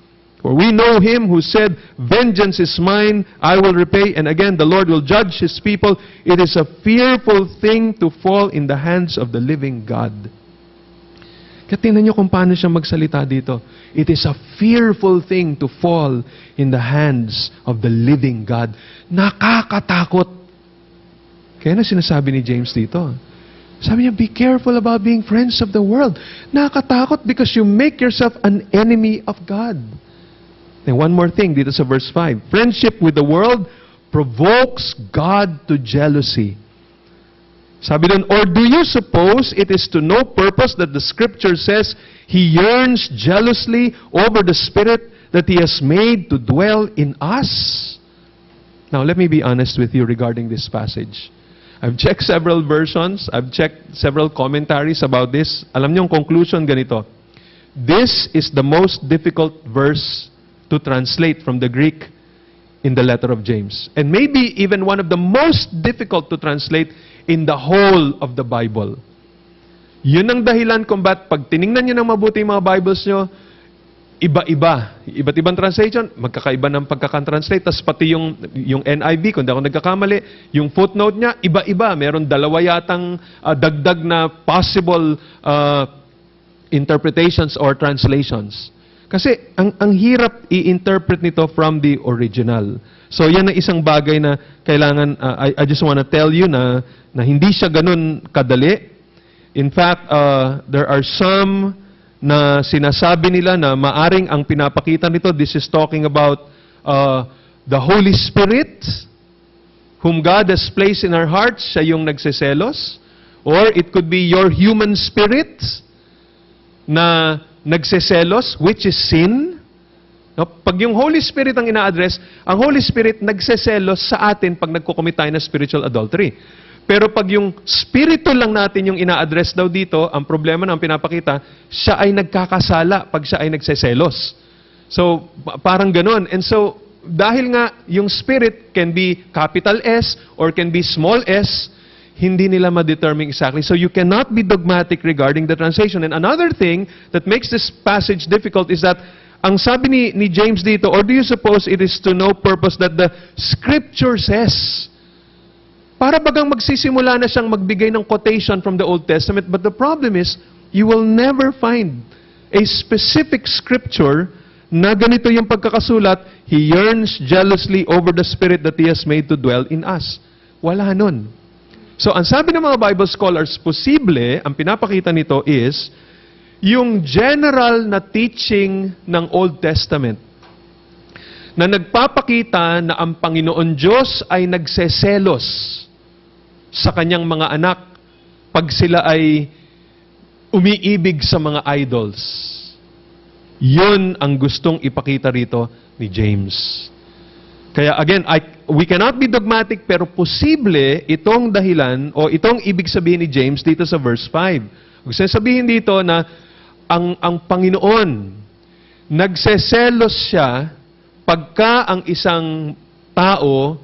For we know Him who said, vengeance is mine, I will repay, and again the Lord will judge His people. It is a fearful thing to fall in the hands of the living God. Kaya tingnan niyo kung paano siya magsalita dito. It is a fearful thing to fall in the hands of the living God. Nakakatakot. Kaya na sinasabi ni James dito. Sabi niya, be careful about being friends of the world. Nakakatakot because you make yourself an enemy of God. And one more thing dito sa verse 5. Friendship with the world provokes God to jealousy. Sabi doon, or do you suppose it is to no purpose that the Scripture says He yearns jealously over the Spirit that He has made to dwell in us? Now, let me be honest with you regarding this passage. I've checked several versions. I've checked several commentaries about this. Alam niyo ang conclusion ganito. This is the most difficult verse to translate from the Greek in the letter of James. And maybe even one of the most difficult to translate in the whole of the Bible. Yun ang dahilan kung ba't pag tiningnan nyo ng mabuti yung mga Bibles nyo, iba-iba. Iba't ibang translation, magkakaiba ng pagkakantranslate. Tapos pati yung NIV, kung di ako nagkakamali, yung footnote niya, iba-iba. Meron dalawa yatang dagdag na possible interpretations or translations. Kasi ang hirap i-interpret nito from the original. So yan ang isang bagay na kailangan, I just want to tell you na hindi siya ganun kadali. In fact, there are some na sinasabi nila na maaring ang pinapakita nito, this is talking about the Holy Spirit, whom God has placed in our hearts, siya yung nagseselos. Or it could be your human spirit na nagseselos, which is sin. No? Pag yung Holy Spirit ang ina-address, ang Holy Spirit nagseselos sa atin pag nagkukumit tayo ng spiritual adultery. Pero pag yung spirito lang natin yung ina-address daw dito, ang problema na ang pinapakita, siya ay nagkakasala pag siya ay nagseselos. So, parang ganon. And so, dahil nga yung spirit can be capital S or can be small s, hindi nila ma-determine exactly. So you cannot be dogmatic regarding the translation. And another thing that makes this passage difficult is that ang sabi ni James dito, or do you suppose it is to no purpose that the Scripture says? Para bagang magsisimula na siyang magbigay ng quotation from the Old Testament, but the problem is, you will never find a specific Scripture na ganito yung pagkakasulat, He yearns jealously over the Spirit that He has made to dwell in us. Wala nun. So, ang sabi ng mga Bible scholars, posible, ang pinapakita nito is, yung general na teaching ng Old Testament, na nagpapakita na ang Panginoon Diyos ay nagseselos sa kanyang mga anak pag sila ay umiibig sa mga idols. Yun ang gustong ipakita rito ni James. Kaya again, we cannot be dogmatic, pero posible itong dahilan o itong ibig sabihin ni James dito sa verse 5. Gusto sabihin dito na ang Panginoon nagseselos siya pagka ang isang tao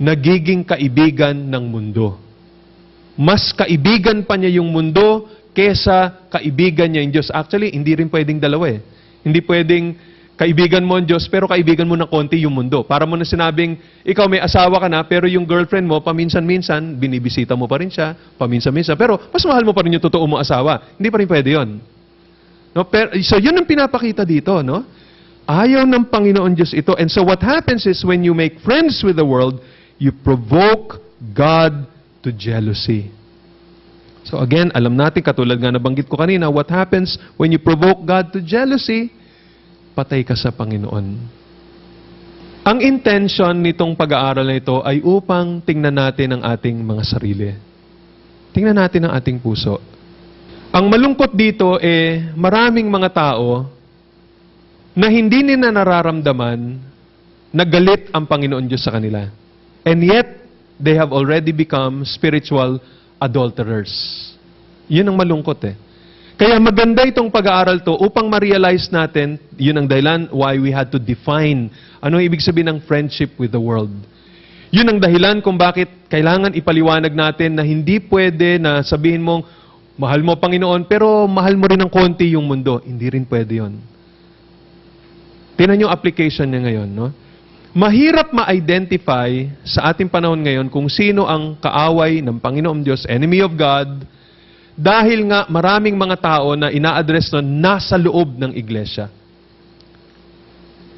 nagiging kaibigan ng mundo. Mas kaibigan pa niya yung mundo kesa kaibigan niya yung Diyos. Actually, hindi rin pwedeng dalawa eh. Hindi pwedeng kaibigan mo ang Diyos, pero kaibigan mo ng konti yung mundo. Para mo na sinabing, ikaw may asawa ka na, pero yung girlfriend mo, paminsan-minsan, binibisita mo pa rin siya, paminsan-minsan, pero mas mahal mo pa rin yung totoo mo asawa. Hindi pa rin pwede yun. No? Pero, so, yun ang pinapakita dito, no? Ayaw ng Panginoon Diyos ito. And so what happens is, when you make friends with the world, you provoke God to jealousy. So again, alam natin, katulad nga nabanggit ko kanina, what happens when you provoke God to jealousy? Patay ka sa Panginoon. Ang intention nitong pag-aaral na ito ay upang tingnan natin ang ating mga sarili. Tingnan natin ang ating puso. Ang malungkot dito maraming mga tao na hindi nila nararamdaman na galit ang Panginoon Diyos sa kanila. And yet, they have already become spiritual adulterers. Yun ang malungkot Kaya maganda itong pag-aaral to upang ma-realize natin, yun ang dahilan why we had to define ano ibig sabihin ng friendship with the world. Yun ang dahilan kung bakit kailangan ipaliwanag natin na hindi pwede na sabihin mong, mahal mo Panginoon, pero mahal mo rin ng konti yung mundo. Hindi rin pwede yun. Tingnan yung application niya ngayon, no? Mahirap ma-identify sa ating panahon ngayon kung sino ang kaaway ng Panginoong Diyos, enemy of God, dahil nga maraming mga tao na ina-address nun nasa loob ng iglesia.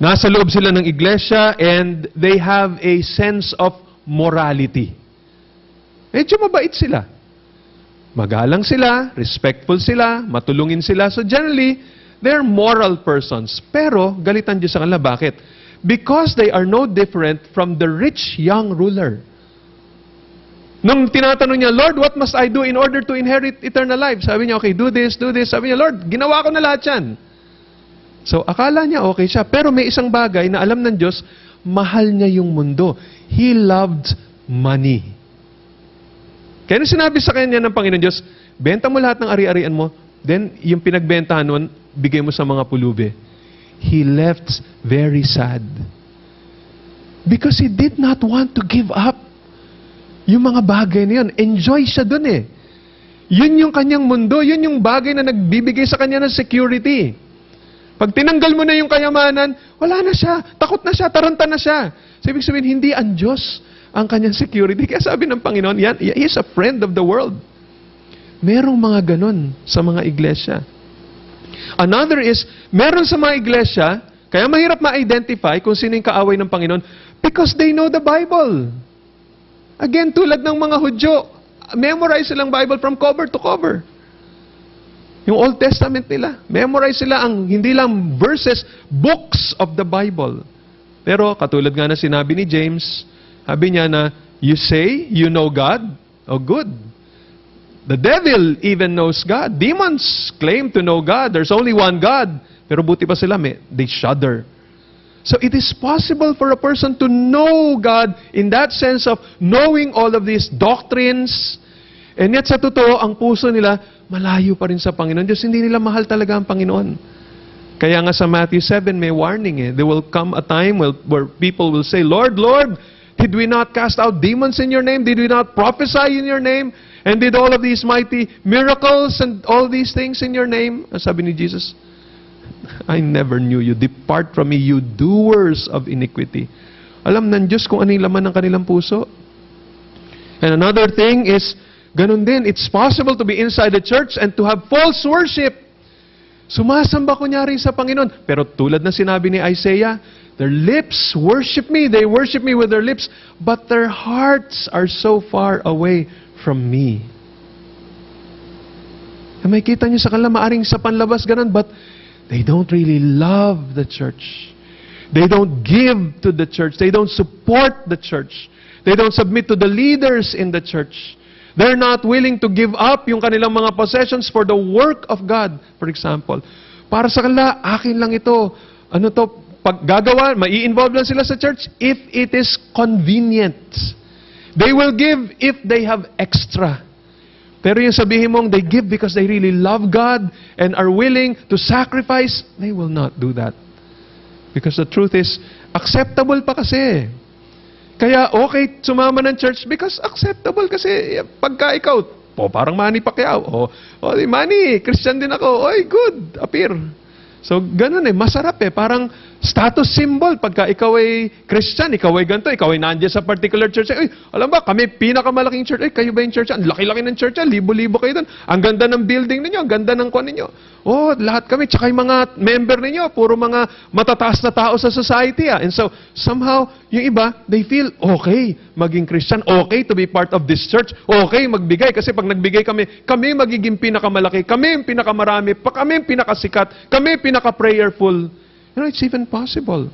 Nasa loob sila ng iglesia and they have a sense of morality. Medyo mabait sila. Magalang sila, respectful sila, matulungin sila. So generally, they're moral persons. Pero galitan Diyos sa kanila. Bakit? Because they are no different from the rich young ruler. Nung tinatanong niya, Lord, what must I do in order to inherit eternal life? Sabi niya, okay, do this, do this. Sabi niya, Lord, ginawa ko na lahat yan. So, akala niya okay siya. Pero may isang bagay na alam ng Diyos, mahal niya yung mundo. He loved money. Kaya nung sinabi sa kanya ng Panginoon Diyos, benta mo lahat ng ari-arian mo, then yung pinagbentahan nun, bigay mo sa mga pulubi. He left very sad. Because he did not want to give up yung mga bagay na yun. Enjoy siya dun Yun yung kanyang mundo, yun yung bagay na nagbibigay sa kanya ng security. Pag tinanggal mo na yung kayamanan, wala na siya, takot na siya, taranta na siya. So, ibig sabihin, hindi ang Diyos ang kanyang security. Kaya sabi ng Panginoon, yan, he is a friend of the world. Merong mga ganun sa mga iglesia. Another is, meron sa mga iglesia, kaya mahirap ma-identify kung sino yung kaaway ng Panginoon because they know the Bible. Again, tulad ng mga Hudyo, memorize silang Bible from cover to cover. Yung Old Testament nila, memorize sila ang hindi lang verses, books of the Bible. Pero katulad nga na sinabi ni James, sabi niya na, you say you know God? Oh, good. The devil even knows God. Demons claim to know God. There's only one God. Pero buti pa sila, they shudder. So it is possible for a person to know God in that sense of knowing all of these doctrines. And yet sa totoo, ang puso nila, malayo pa rin sa Panginoon Diyos. Hindi nila mahal talaga ang Panginoon. Kaya nga sa Matthew 7 may warning There will come a time where people will say, Lord, Lord, did we not cast out demons in your name? Did we not prophesy in your name? And did all of these mighty miracles and all these things in your name? Sabi ni Jesus, I never knew you. Depart from me, you doers of iniquity. Alam ng Diyos kung ano yung laman ng kanilang puso. And another thing is, ganun din, it's possible to be inside the church and to have false worship. Sumasamba kunyari sa Panginoon. Pero tulad na sinabi ni Isaiah, their lips worship me. They worship me with their lips, but their hearts are so far away from me. May kita niyo sa kanila, maaring sa panlabas ganun, but they don't really love the church. They don't give to the church. They don't support the church. They don't submit to the leaders in the church. They're not willing to give up yung kanilang mga possessions for the work of God, for example. Para sa kanila, akin lang ito. Ano to? Pag gagawa, mai-involve lang sila sa church if it is convenient. They will give if they have extra. Pero yung sabihin mong they give because they really love God and are willing to sacrifice, they will not do that. Because the truth is, acceptable pa kasi. Kaya okay sumama ng church because acceptable kasi pagka ikaw, parang Manny Pacquiao. Di Manny, Christian din ako. Oy, good, appear. So, ganun masarap parang status symbol. Pagka ikaw ay Christian, ikaw ay ganito, ikaw ay nandiyan sa particular church. Ay, alam ba, kami pinakamalaking church. Ay, kayo ba yung church? Ang laki-laki ng church. Libo-libo kayo doon. Ang ganda ng building ninyo, ang ganda ng kwan ninyo. Lahat kami, tsaka yung mga member ninyo, puro mga matataas na tao sa society. And so, somehow, yung iba, they feel okay maging Christian, okay to be part of this church, okay magbigay. Kasi pag nagbigay kami magiging pinakamalaki, kami yung pinakamarami, kami yung pinakasikat, kami yung pinaka-prayerful. It's even possible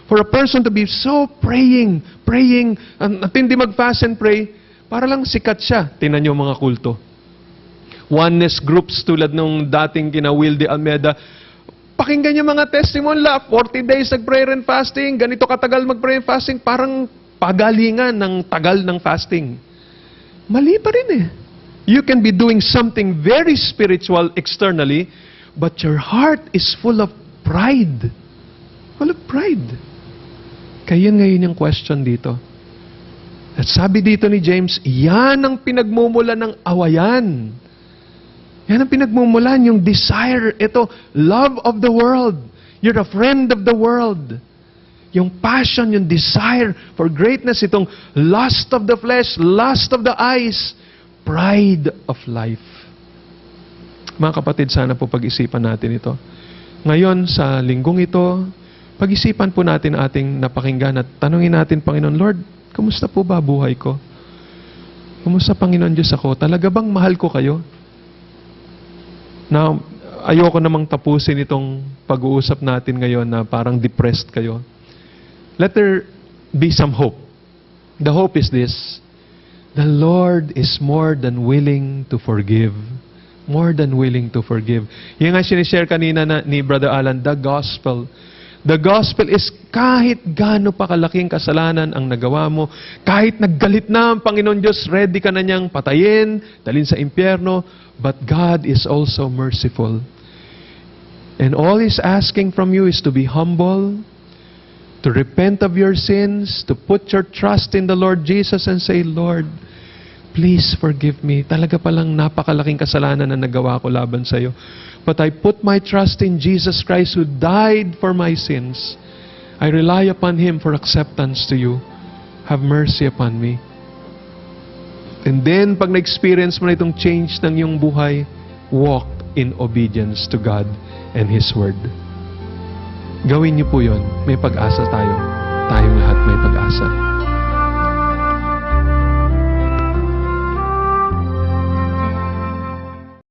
for a person to be so praying, at hindi mag-fast and pray, para lang sikat siya. Tingnan niyo mga kulto. Oneness groups tulad nung dating kina Will de Almeida, pakinggan niyo mga testimony 40 days nag-prayer and fasting, ganito katagal mag-prayer and fasting, parang pagalingan ng tagal ng fasting. Mali pa rin You can be doing something very spiritual externally, but your heart is full of pride. Full of pride. Kaya ngayon yung question dito. At sabi dito ni James, yan ang pinagmumula ng awayan. Yan ang pinagmumulan, yung desire, ito, love of the world. You're a friend of the world. Yung passion, yung desire for greatness, itong lust of the flesh, lust of the eyes, pride of life. Mga kapatid, sana po pag-isipan natin ito. Ngayon, sa linggong ito, pag-isipan po natin ating napakinggan at tanungin natin, Panginoon, Lord, kumusta po ba buhay ko? Kumusta, Panginoon Diyos ako? Talaga bang mahal ko kayo? Now, ayoko namang tapusin itong pag-uusap natin ngayon na parang depressed kayo. Let there be some hope. The hope is this: the Lord is more than willing to forgive. More than willing to forgive. Yung nga sinishare kanina ni Brother Alan, the gospel. The gospel is kahit gaano pa kalaking kasalanan ang nagawa mo, kahit naggalit na ang Panginoon Diyos, ready ka na niyang patayin, dalhin sa impyerno, but God is also merciful. And all He's asking from you is to be humble, to repent of your sins, to put your trust in the Lord Jesus and say, Lord, please forgive me. Talaga palang napakalaking kasalanan na nagawa ko laban sa iyo. But I put my trust in Jesus Christ who died for my sins. I rely upon Him for acceptance to you. Have mercy upon me. And then, pag na-experience mo na itong change ng iyong buhay, walk in obedience to God and His Word. Gawin niyo po yun. May pag-asa tayo. Tayong lahat may pag-asa.